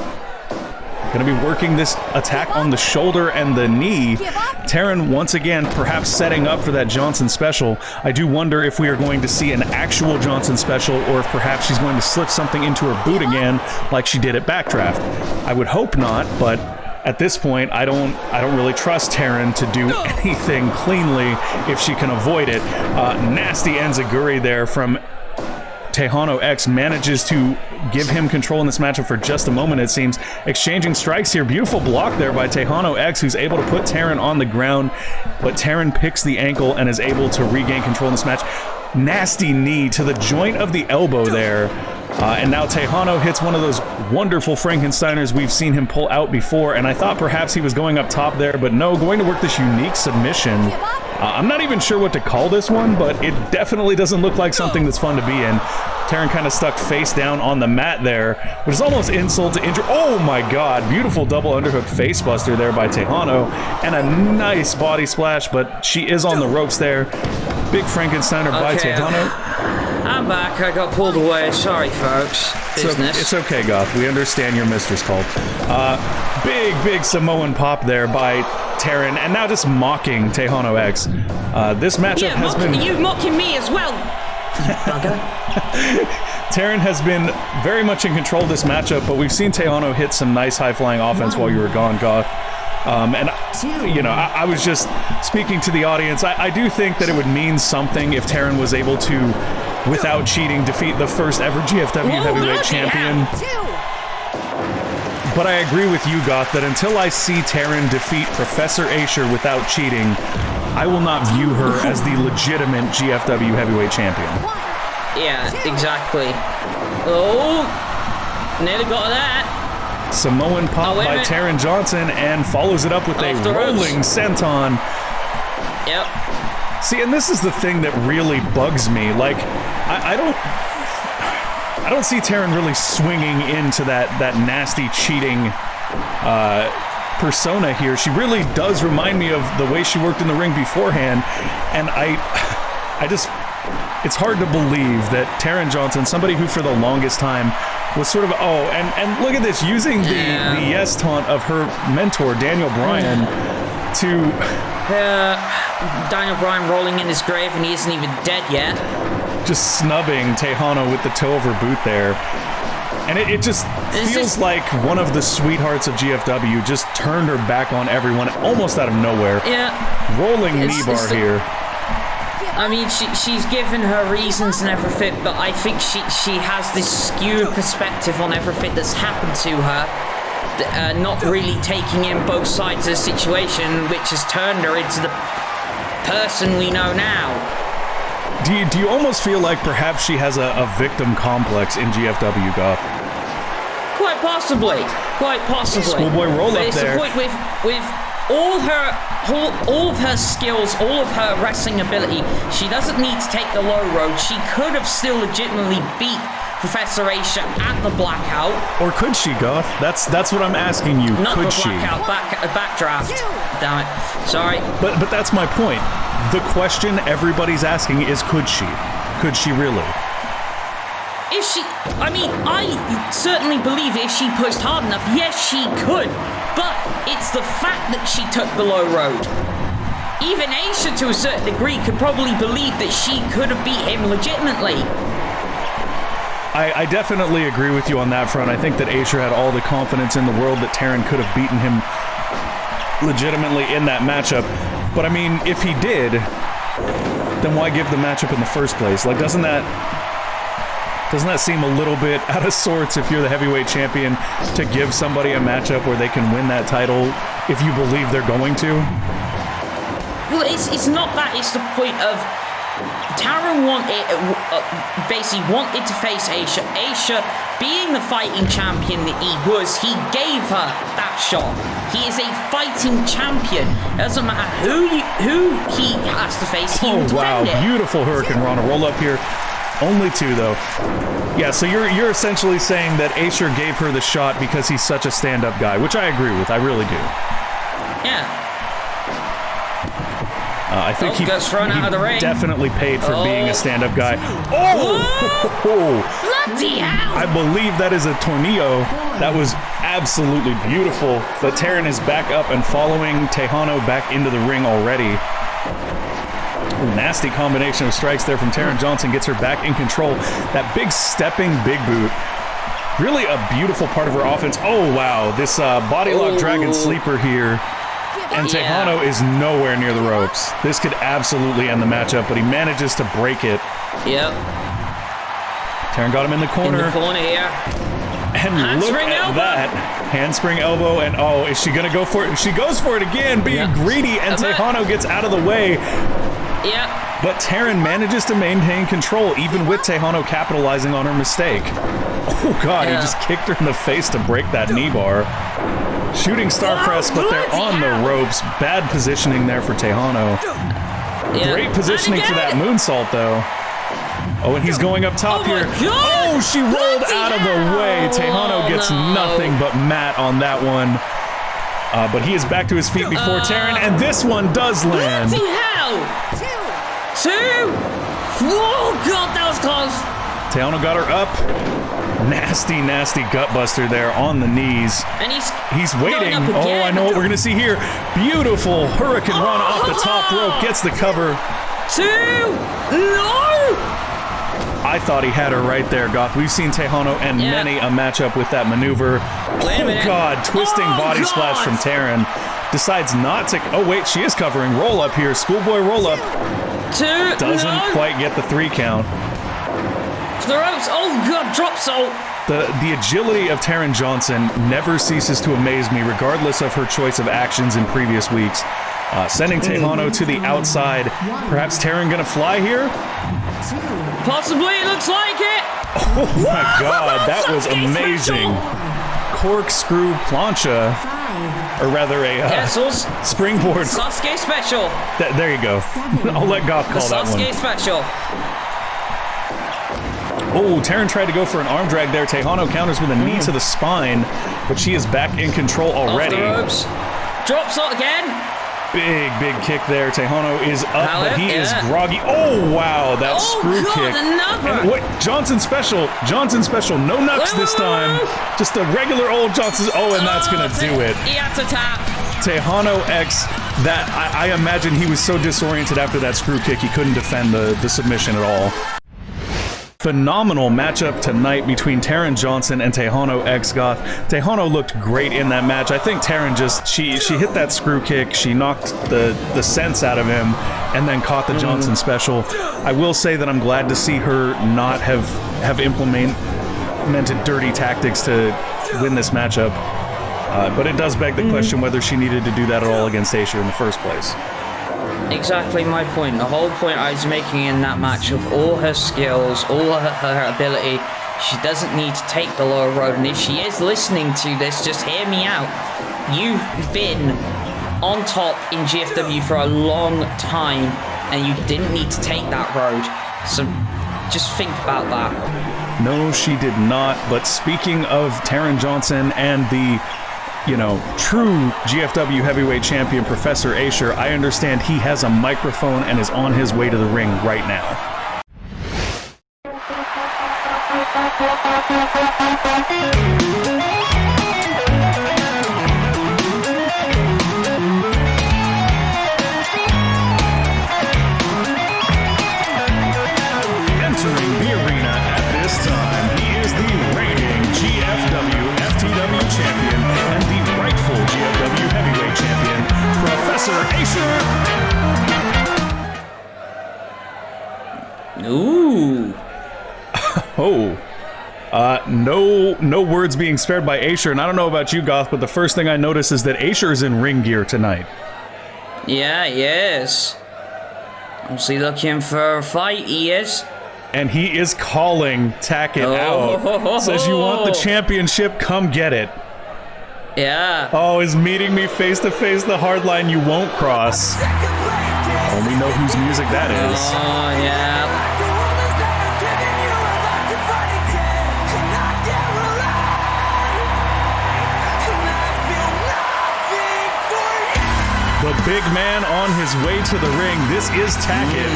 Going to be working this attack on the shoulder and the knee. Taron once again perhaps setting up for that Johnson special. I do wonder if we are going to see an actual Johnson special, or if perhaps she's going to slip something into her boot again like she did at Backdraft. I would hope not, but at this point, I don't really trust Taron to do anything cleanly if she can avoid it. Nasty enziguri there from Tejano X, manages to give him control in this matchup for just a moment, it seems. Exchanging strikes here. Beautiful block there by Tejano X, who's able to put Taron on the ground, but Taron picks the ankle and is able to regain control in this match. Nasty knee to the joint of the elbow there. And now Tejano hits one of those wonderful Frankensteiners we've seen him pull out before, and I thought perhaps he was going up top there, but no, going to work this unique submission. I'm not even sure what to call this one, but it definitely doesn't look like something that's fun to be in. Taron kind of stuck face down on the mat there, which is almost insult to injury. Oh my god, beautiful double underhook face buster there by Tejano, and a nice body splash, but she is on the ropes there. Big Frankensteiner by Tejano. I'm back. I got pulled away. Sorry, folks. Business. It's okay, Goth. We understand your mistress called. Big Samoan pop there by Taron, and now just mocking Tejano X. This matchup has been... You mocking me as well, bugger. Taron has been very much in control of this matchup, but we've seen Tejano hit some nice high-flying offense while you were gone, Goth. And, you know, I was just speaking to the audience. I do think that it would mean something if Taron was able to, without cheating, defeat the first ever GFW heavyweight champion. But I agree with you, Goth, that until I see Taron defeat Professor Asher without cheating, I will not view her as the legitimate GFW heavyweight champion. Yeah, exactly. Oh, nearly got that. Samoan pop by Taron Johnson, and follows it up with a rolling senton. Yep. See, and this is the thing that really bugs me. Like, I don't see Taron really swinging into that nasty cheating persona here. She really does remind me of the way she worked in the ring beforehand, and I just, it's hard to believe that Taron Johnson, somebody who for the longest time was sort of, and look at this, using the yes taunt of her mentor, Daniel Bryan, to... Daniel Bryan rolling in his grave and he isn't even dead yet. Just snubbing Tejano with the toe of her boot there. And it just feels like one of the sweethearts of GFW just turned her back on everyone almost out of nowhere. Yeah. Rolling knee bar here. I mean, she's given her reasons and everything, but I think she has this skewed perspective on everything that's happened to her, not really taking in both sides of the situation, which has turned her into the person we know now. Do you almost feel like perhaps she has a victim complex in GFW, Goth? Quite possibly. Schoolboy roll up there. But it's the point with all of her skills, all of her wrestling ability, she doesn't need to take the low road. She could have still legitimately beat Professor Asher at the blackout. Or could she, Goth? That's what I'm asking you. Not could the blackout, backdraft. Damn it. Sorry. But that's my point. The question everybody's asking is, could she? Could she really? If she... I mean, I certainly believe if she pushed hard enough, yes, she could. But it's the fact that she took the low road. Even Asher, to a certain degree, could probably believe that she could have beat him legitimately. I definitely agree with you on that front. I think that Acer had all the confidence in the world that Taran could have beaten him legitimately in that matchup. But I mean, if he did, then why give the matchup in the first place? Like, doesn't that seem a little bit out of sorts if you're the heavyweight champion to give somebody a matchup where they can win that title if you believe they're going to? Well, it's not that. It's the point of Taran basically wanted to face Aisha. Aisha, being the fighting champion that he was, he gave her that shot. He is a fighting champion. It doesn't matter who he has to face. He will defend it. Beautiful Hurricane Rana roll up here. Only 2 though. Yeah, so you're essentially saying that Acer gave her the shot because he's such a stand-up guy, which I agree with. I really do. Yeah. I think he out of the ring. Definitely paid for being a stand-up guy. Bloody hell! I believe that is a tornillo. That was absolutely beautiful. But Taran is back up and following Tejano back into the ring already. Ooh, nasty combination of strikes there from Taran Johnson gets her back in control. That big stepping big boot. Really a beautiful part of her offense. Oh, wow. This body lock dragon sleeper here. And Tejano is nowhere near the ropes. This could absolutely end the matchup, but he manages to break it. Yep. Taran got him in the corner. In the corner here. And look at that. Handspring elbow, and oh, is she going to go for it? She goes for it again, being greedy, and Tejano gets out of the way. Yep. But Taran manages to maintain control, even with Tejano capitalizing on her mistake. Oh, God, he just kicked her in the face to break that knee bar. Shooting star press, but they're on the ropes. Bad positioning there for Tejano. Great positioning for that moonsault, though. Oh, and he's going up top here. Oh, she rolled out of the way. Tejano gets nothing but mat on that one. But he is back to his feet before Taran, and this one does land. Bloody hell! 2! Oh, God, that was close. Tejano got her up. Nasty, nasty gutbuster there on the knees. And he's waiting. Oh, I know what we're going to see here. Beautiful Hurricane Rana off the top rope. Gets the cover. 2! No! I thought he had her right there, Goth. We've seen Tejano end many a matchup with that maneuver. Oh, God. Twisting body splash from Taran. Decides not to... Oh, wait. She is covering. Roll up here. Schoolboy roll up. 2. Doesn't quite get the 3 count. The ropes. Oh, God. Drop salt. The agility of Taran Johnson never ceases to amaze me, regardless of her choice of actions in previous weeks. Sending Tejano to the outside. Perhaps Taran gonna fly here? Possibly, it looks like it. Oh my God, that was amazing. Corkscrew plancha, or rather a springboard. Sasuke special. There you go. I'll let Goth call that one. Sasuke special. Oh, Taran tried to go for an arm drag there. Tejano counters with a knee to the spine, but she is back in control already. Off the ropes. Drops out again. Big, big kick there. Tejano is up, but he is groggy. Oh, wow, that screw kick. Another. And wait, Johnson special. Johnson special. No nuts this time. Just a regular old Johnson. Oh, and that's going to do it. He had to tap. Tejano X, that I imagine he was so disoriented after that screw kick, he couldn't defend the submission at all. Phenomenal matchup tonight between Taran Johnson and Tejano X Goth. Tejano looked great in that match. I think Taran she hit that screw kick, she knocked the sense out of him, and then caught the Johnson special. I will say that I'm glad to see her not have implemented dirty tactics to win this matchup. But it does beg the question whether she needed to do that at all against Asia in the first place. Exactly my point. The whole point I was making in that match of all her skills, all her ability, she doesn't need to take the lower road. And if she is listening to this, just hear me out. You've been on top in GFW for a long time, and you didn't need to take that road. So just think about that. No, she did not. But speaking of Taran Johnson and the true GFW heavyweight champion, Professor Acer, I understand he has a microphone and is on his way to the ring right now. Entering the arena at this time, he Ooh. Oh. No words being spared by Asher, and I don't know about you, Goth, but the first thing I notice is that Asher is in ring gear tonight. Yeah, he is. Obviously looking for a fight, he is. And he is calling Tackett out. Says, you want the championship? Come get it. Yeah. Oh, is meeting me face to face the hard line you won't cross. Only know whose music that is. Oh, yeah. The big man on his way to the ring. This is Tackett.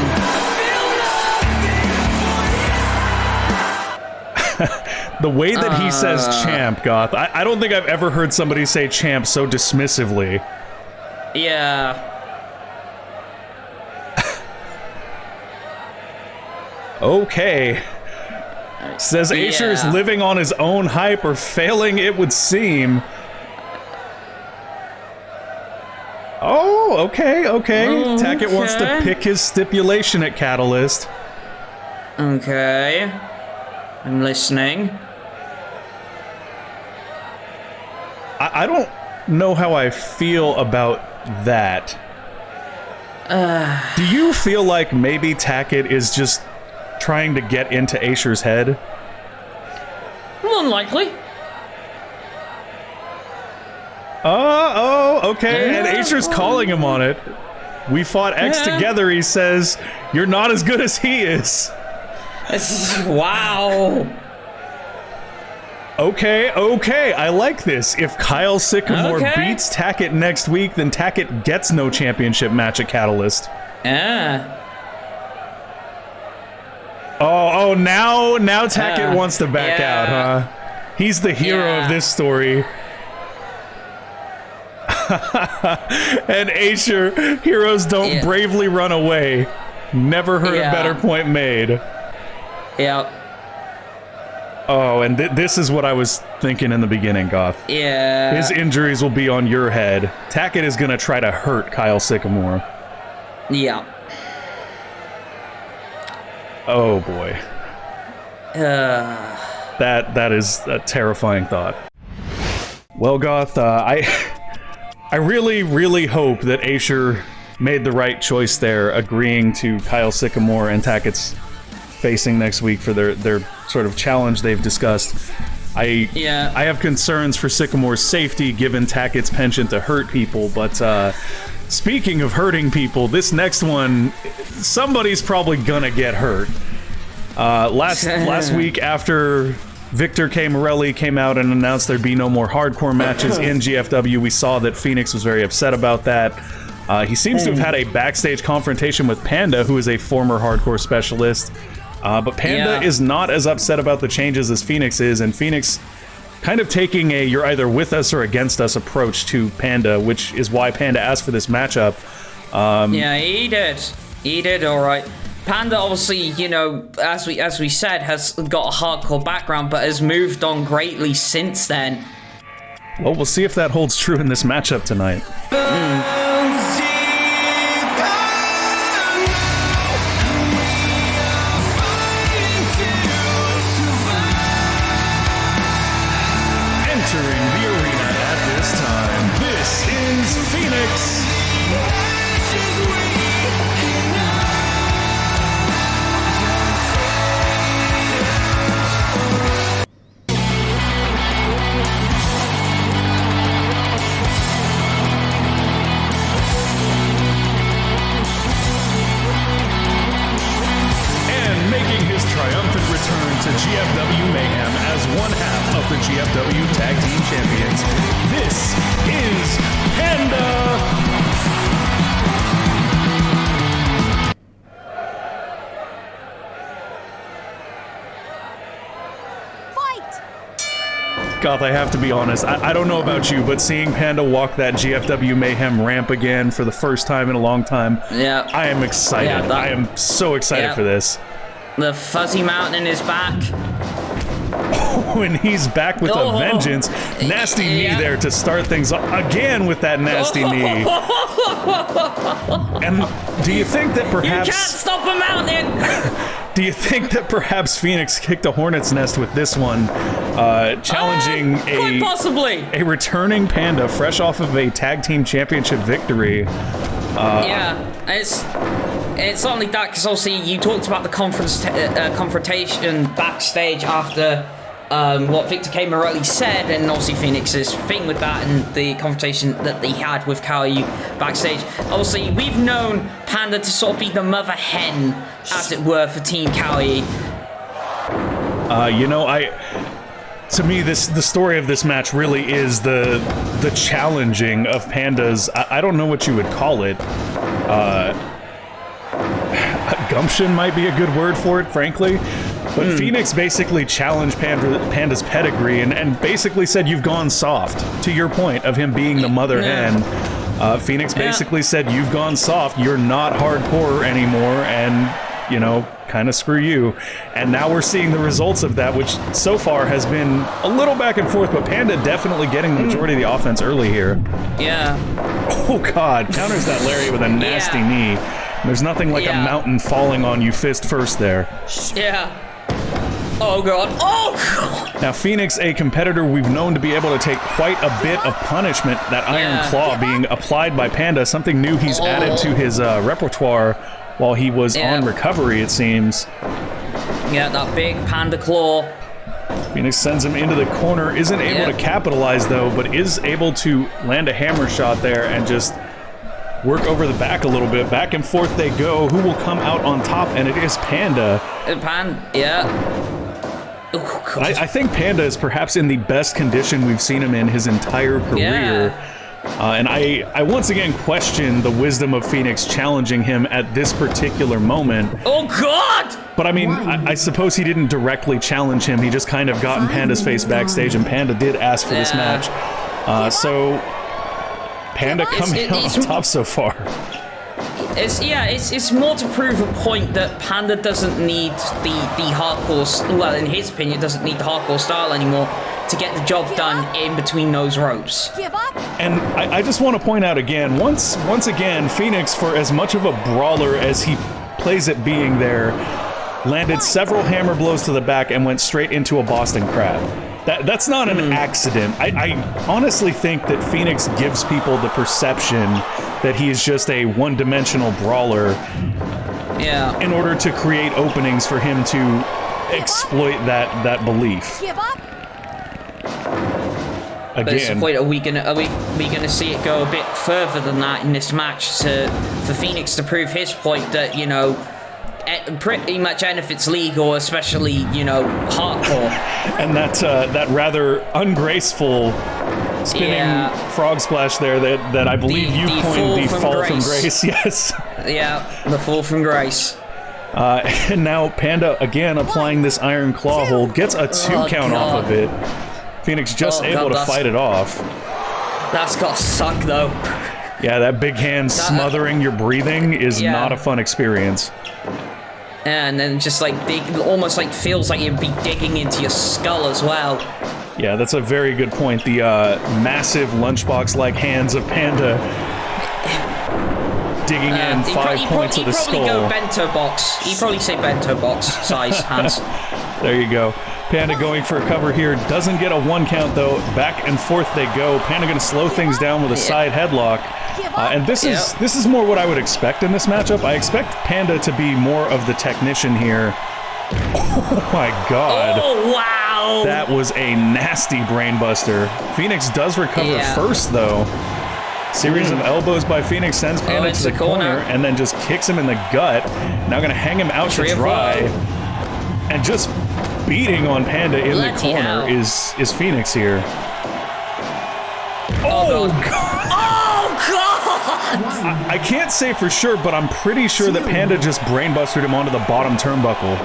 The way that he says champ, Goth, I don't think I've ever heard somebody say champ so dismissively. Yeah. Okay. Says Asher's living on his own hype or failing, it would seem. Oh, okay. Tackett wants to pick his stipulation at Catalyst. Okay. I'm listening. I don't know how I feel about that. Do you feel like maybe Tackett is just trying to get into Asher's head? Unlikely. Okay. Yeah, And Asher's calling him on it. We fought X together, he says. You're not as good as he is. Wow. Okay. I like this. If Kyle Sycamore beats Tackett next week, then Tackett gets no championship match at Catalyst. Yeah. Oh, now Tackett wants to back out, huh? He's the hero of this story. And Asher, heroes don't bravely run away. Never heard a better point made. Yep. Oh, and this is what I was thinking in the beginning, Goth. Yeah. His injuries will be on your head. Tackett is going to try to hurt Kyle Sycamore. Yeah. Oh, boy. That is a terrifying thought. Well, Goth, I really, really hope that Asher made the right choice there, agreeing to Kyle Sycamore and Tackett's facing next week for their sort of challenge they've discussed. I have concerns for Sycamore's safety given Tackett's penchant to hurt people, but speaking of hurting people, this next one, somebody's probably gonna get hurt. Last week, after Victor K. Morelli came out and announced there'd be no more hardcore matches in GFW, we saw that Phoenix was very upset about that. He seems to have had a backstage confrontation with Panda, who is a former hardcore specialist. But Panda is not as upset about the changes as Phoenix is, and Phoenix kind of taking a you're either with us or against us approach to Panda, which is why Panda asked for this matchup. Yeah, he did. He did all right. Panda, obviously, you know, as we said, has got a hardcore background, but has moved on greatly since then. Well, we'll see if that holds true in this matchup tonight. Entering the arena at this time, this is Phoenix. And making his triumphant return to GFW Mayhem as one half of the GFW Tag Team Champions, this is Panda! Goth, I have to be honest, I don't know about you, but seeing Panda walk that GFW Mayhem ramp again for the first time in a long time, I am excited. I am so excited for this. The fuzzy mountain in his back. Oh, and he's back with a vengeance. Nasty knee there to start things off. Again with that nasty knee. And do you think that perhaps... You can't stop a mountain! Do you think that perhaps Phoenix kicked a hornet's nest with this one, challenging quite possibly a returning Panda fresh off of a tag team championship victory? Yeah, it's not only that, because obviously you talked about the confrontation backstage after what Victor K. Morelli said, and obviously Phoenix's thing with that and the confrontation that they had with Kaoyu backstage. Obviously, we've known Panda to sort of be the mother hen, as it were, for Team Kaoyu. You know, to me, the story of this match really is the challenging of Panda's. I don't know what you would call it. Gumption might be a good word for it, frankly. But Phoenix basically challenged Panda's pedigree and basically said, you've gone soft. To your point of him being the mother hen, Phoenix basically said, you've gone soft. You're not hardcore anymore, and, you know, kind of screw you. And now we're seeing the results of that, which so far has been a little back and forth, but Panda definitely getting the majority of the offense early here. Yeah. Oh, God. Counters that lariat with a nasty knee. There's nothing like a mountain falling on you fist first there. Yeah. Oh, God. Oh, God. Now, Phoenix, a competitor we've known to be able to take quite a bit of punishment, that Iron Claw being applied by Panda, something new he's added to his repertoire while he was on recovery, it seems. Yeah, that big Panda Claw. Phoenix sends him into the corner, isn't able to capitalize, though, but is able to land a hammer shot there and just work over the back a little bit. Back and forth they go. Who will come out on top? And it is Panda. Oh, I think Panda is perhaps in the best condition we've seen him in his entire career. And I once again question the wisdom of Phoenix challenging him at this particular moment. Oh, God! But I mean, I suppose he didn't directly challenge him. He just kind of got in Panda's face backstage, and Panda did ask for this match. So Panda coming out on top so far. It's more to prove a point that Panda doesn't need the hardcore, well, in his opinion, doesn't need the hardcore style anymore to get the job done in between those ropes. And I just want to point out again, once again, Phoenix, for as much of a brawler as he plays at being there, landed several hammer blows to the back and went straight into a Boston Crab. That's not an accident. I honestly think that Phoenix gives people the perception that he is just a one-dimensional brawler in order to create openings for him to exploit that belief. Again, but it's the point, are we gonna see it go a bit further than that in this match for Phoenix to prove his point that, you know, pretty much anything's legal, especially, you know, hardcore. And that rather ungraceful spinning frog splash there that I believe you coined the fall from grace. Yes. Yeah, the fall from grace. And now Panda again applying this Iron Claw hold, gets a 2 count off of it. Phoenix just able to fight it off. That's gotta suck though. Yeah, that big hand smothering your breathing is not a fun experience. And then just like almost like feels like you'd be digging into your skull as well. Yeah, that's a very good point. The massive lunchbox-like hands of Panda digging in 5 points of the skull. He'd probably go bento box. He'd probably say bento box size hands. There you go. Panda going for a cover here. Doesn't get a 1 count, though. Back and forth they go. Panda going to slow things down with a side headlock. And this is more what I would expect in this matchup. I expect Panda to be more of the technician here. Oh, my God. Oh, wow. That was a nasty brainbuster. Phoenix does recover first, though. Series of elbows by Phoenix sends Panda to the corner and then just kicks him in the gut. Now going to hang him out to dry. And just beating on Panda in the corner is Phoenix here. Oh, God. Oh, God! I can't say for sure, but I'm pretty sure that Panda just brainbustered him onto the bottom turnbuckle.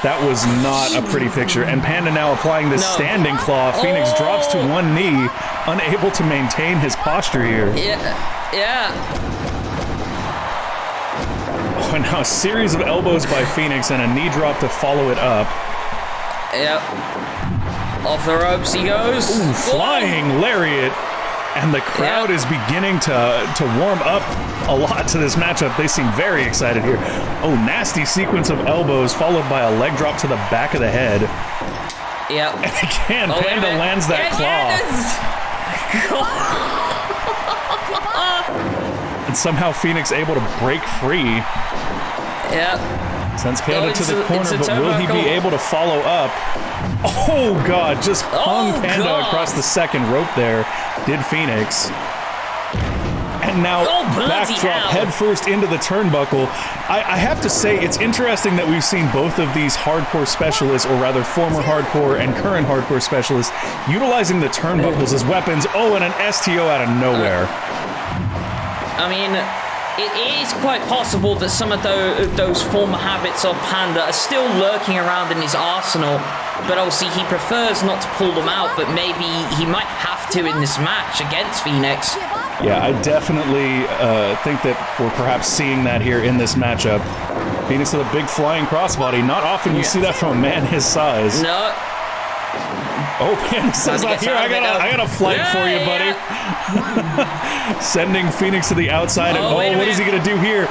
That was not a pretty picture. And Panda now applying this standing claw. Phoenix drops to one knee, unable to maintain his posture here. Oh, and now a series of elbows by Phoenix and a knee drop to follow it up. Yep. Off the ropes he goes. Ooh, flying lariat. And the crowd is beginning to warm up a lot to this matchup. They seem very excited here. Oh, nasty sequence of elbows followed by a leg drop to the back of the head. Yep. And again, Panda lands that claw. And somehow Phoenix able to break free. Yep. Sends Panda to the corner, but will he be able to follow up? Oh, God, just hung Panda across the second rope there, did Phoenix. And now backdrop headfirst into the turnbuckle. I have to say, it's interesting that we've seen both of these hardcore specialists, or rather former hardcore and current hardcore specialists, utilizing the turnbuckles as weapons. Oh, and an STO out of nowhere. I mean, it is quite possible that some of those former habits of Panda are still lurking around in his arsenal, but obviously he prefers not to pull them out, but maybe he might have to in this match against Phoenix. Yeah, I definitely think that we're perhaps seeing that here in this matchup. Phoenix with a big flying crossbody. Not often you see that from a man his size. No. Oh, Panda says, I got a flight for you, buddy. Sending Phoenix to the outside. And what is he going to do here?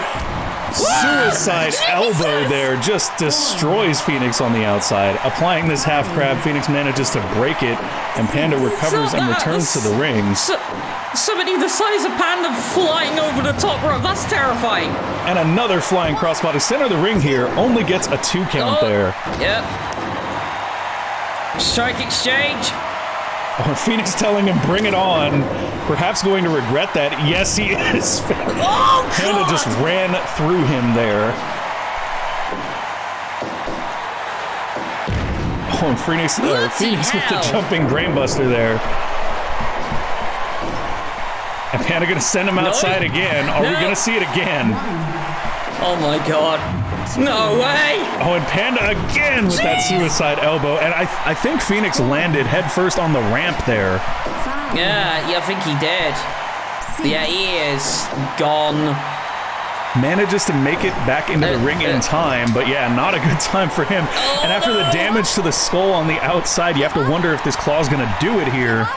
Suicide elbow there. Just destroys Phoenix on the outside. Applying this half crab, Phoenix manages to break it, and Panda recovers and returns to the ring. Somebody the size of Panda flying over the top rope. That's terrifying. And another flying crossbody. Center of the ring here. Only gets a 2 count there. Yep. Strike exchange. Oh, Phoenix telling him, bring it on. Perhaps going to regret that. Yes, he is. Panda just ran through him there. Oh, and Phoenix with the jumping brainbuster there. And Panda going to send him outside again. Are we going to see it again? Oh, my God. No way! Oh, and Panda again with that suicide elbow. And I think Phoenix landed headfirst on the ramp there. Yeah, I think he did. Yeah, he is gone. Manages to make it back into the ring in time, but yeah, not a good time for him. And after the damage to the skull on the outside, you have to wonder if this claw's gonna do it here.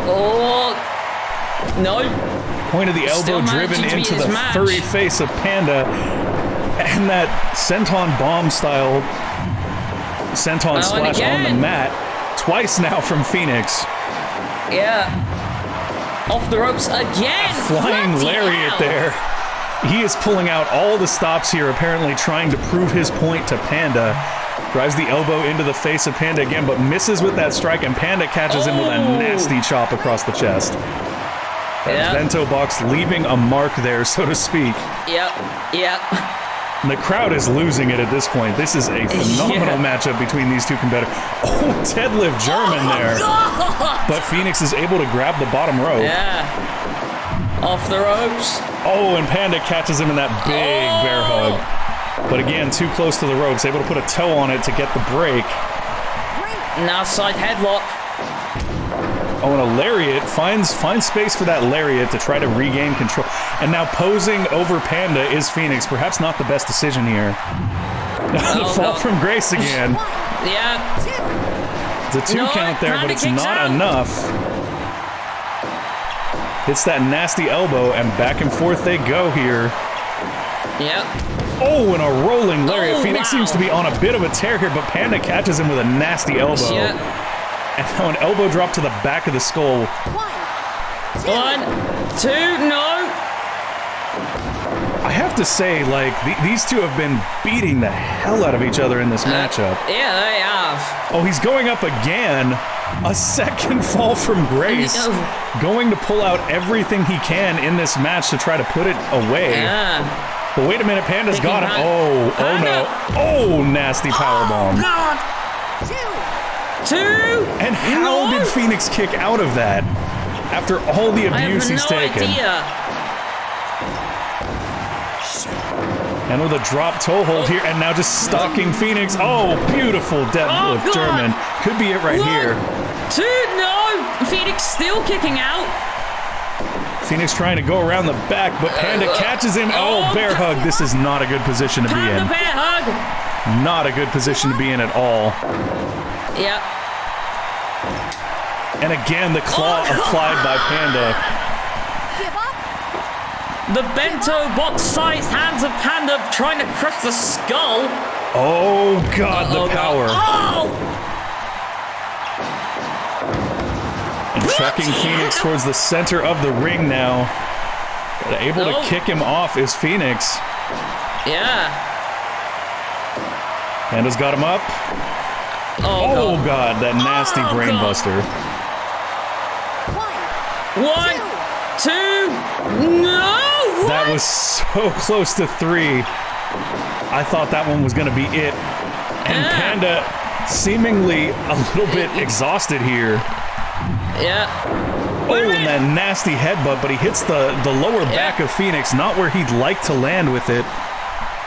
Oh, no. Point of the elbow driven into the furry face of Panda. And that senton bomb style senton splash on the mat twice now from Phoenix. Yeah. Off the ropes again. Flying lariat there. He is pulling out all the stops here, apparently trying to prove his point to Panda. Drives the elbow into the face of Panda again, but misses with that strike, and Panda catches him with a nasty chop across the chest. Bento box leaving a mark there, so to speak. Yep. And the crowd is losing it at this point. This is a phenomenal matchup between these two competitors. Oh, deadlift German there. God. But Phoenix is able to grab the bottom rope. Yeah. Off the ropes. Oh, and Panda catches him in that big bear hug. But again, too close to the ropes. Able to put a toe on it to get the break. Now side headlock. Oh, and a lariat finds space for that lariat to try to regain control. And now posing over Panda is Phoenix. Perhaps not the best decision here. The fall from grace again. Yeah. It's a 2 count there, but it's not enough. Hits that nasty elbow, and back and forth they go here. Yep. Oh, and a rolling lariat. Phoenix seems to be on a bit of a tear here, but Panda catches him with a nasty elbow. Yep. And now an elbow drop to the back of the skull. 1, 2, no. I have to say, like, these two have been beating the hell out of each other in this matchup. Yeah, they have. Oh, he's going up again. A second fall from grace. Going to pull out everything he can in this match to try to put it away. Yeah. But wait a minute, Panda's got him. Oh no. Oh, nasty powerbomb. God. 2. And how did Phoenix kick out of that? After all the abuse he's taken. Idea. And with a drop toe hold here, and now just stalking Phoenix. Oh, beautiful deadlift German. Could be it right here. 2, no. Phoenix still kicking out. Phoenix trying to go around the back, but Panda catches him. Oh, bear hug. This is not a good position to be in. Bear hug. Not a good position to be in at all. Yep. And again, the claw applied by Panda. Give up. The bento box-sized hands of Panda trying to crush the skull. Oh God, the power. Oh! And chucking Phoenix towards the center of the ring now. But able to kick him off is Phoenix. Yeah. Panda's got him up. Oh God, that nasty brain buster. 1, 2, no! That was so close to 3. I thought that one was going to be it. And Panda seemingly a little bit exhausted here. Yeah. Oh, and that nasty headbutt, but he hits the lower back of Phoenix, not where he'd like to land with it.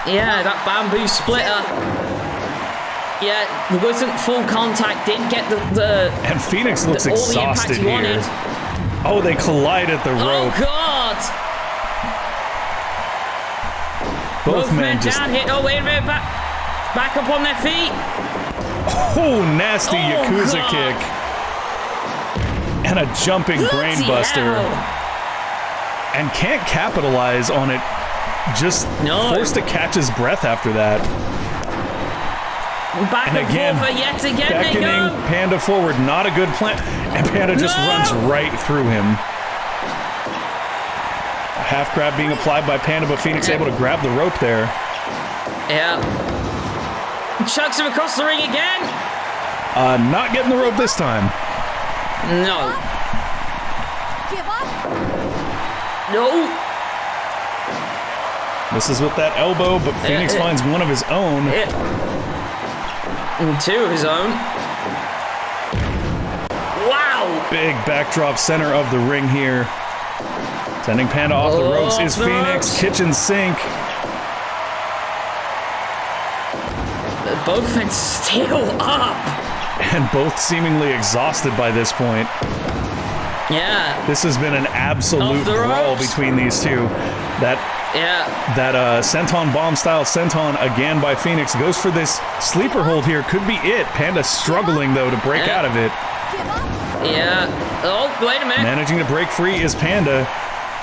Yeah, that bamboo splitter. Yeah, it wasn't full contact, didn't get the And Phoenix looks all the exhausted impact he here. wanted. Oh, they collide at the rope. Oh God! Both men just... down, hit. Oh, wait a minute, back up on their feet. Oh, nasty Yakuza God. kick. And a jumping brain buster. And can't capitalize on it. Just forced to catch his breath after that. Back and again, forth yet again beckoning they go. Panda forward. Not a good plan. And Panda just runs right through him. A half grab being applied by Panda, but Phoenix able to grab the rope there. Yeah. Chucks him across the ring again. Not getting the rope this time. No. Give up. No. Misses with that elbow, but Phoenix finds one of his own. And 2 of his own. Wow! Big backdrop center of the ring here. Sending Panda off the ropes is Phoenix. Kitchen sink. Both men still up. And both seemingly exhausted by this point. Yeah. This has been an absolute brawl between these two. That senton bomb style senton again by Phoenix goes for this sleeper hold here. Could be it. Panda struggling though to break out of it. Yeah. Oh, wait a minute. Managing to break free is Panda.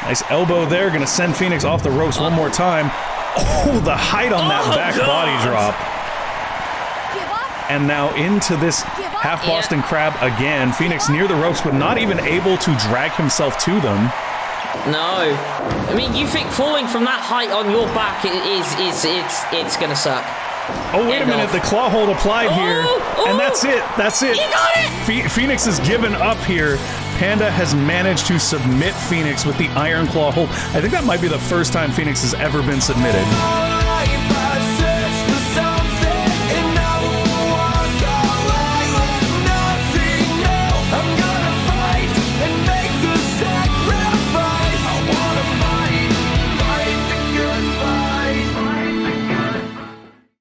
Nice elbow there. Gonna send Phoenix off the ropes one more time. Oh, the height on that back body drop. And now into this half Boston Crab again. Phoenix near the ropes, but not even able to drag himself to them. No. I mean, you think falling from that height on your back it's gonna suck. Oh, wait a minute. The claw hold applied here. And that's it. That's it. You got it! Phoenix has given up here. Panda has managed to submit Phoenix with the Iron Claw hold. I think that might be the first time Phoenix has ever been submitted.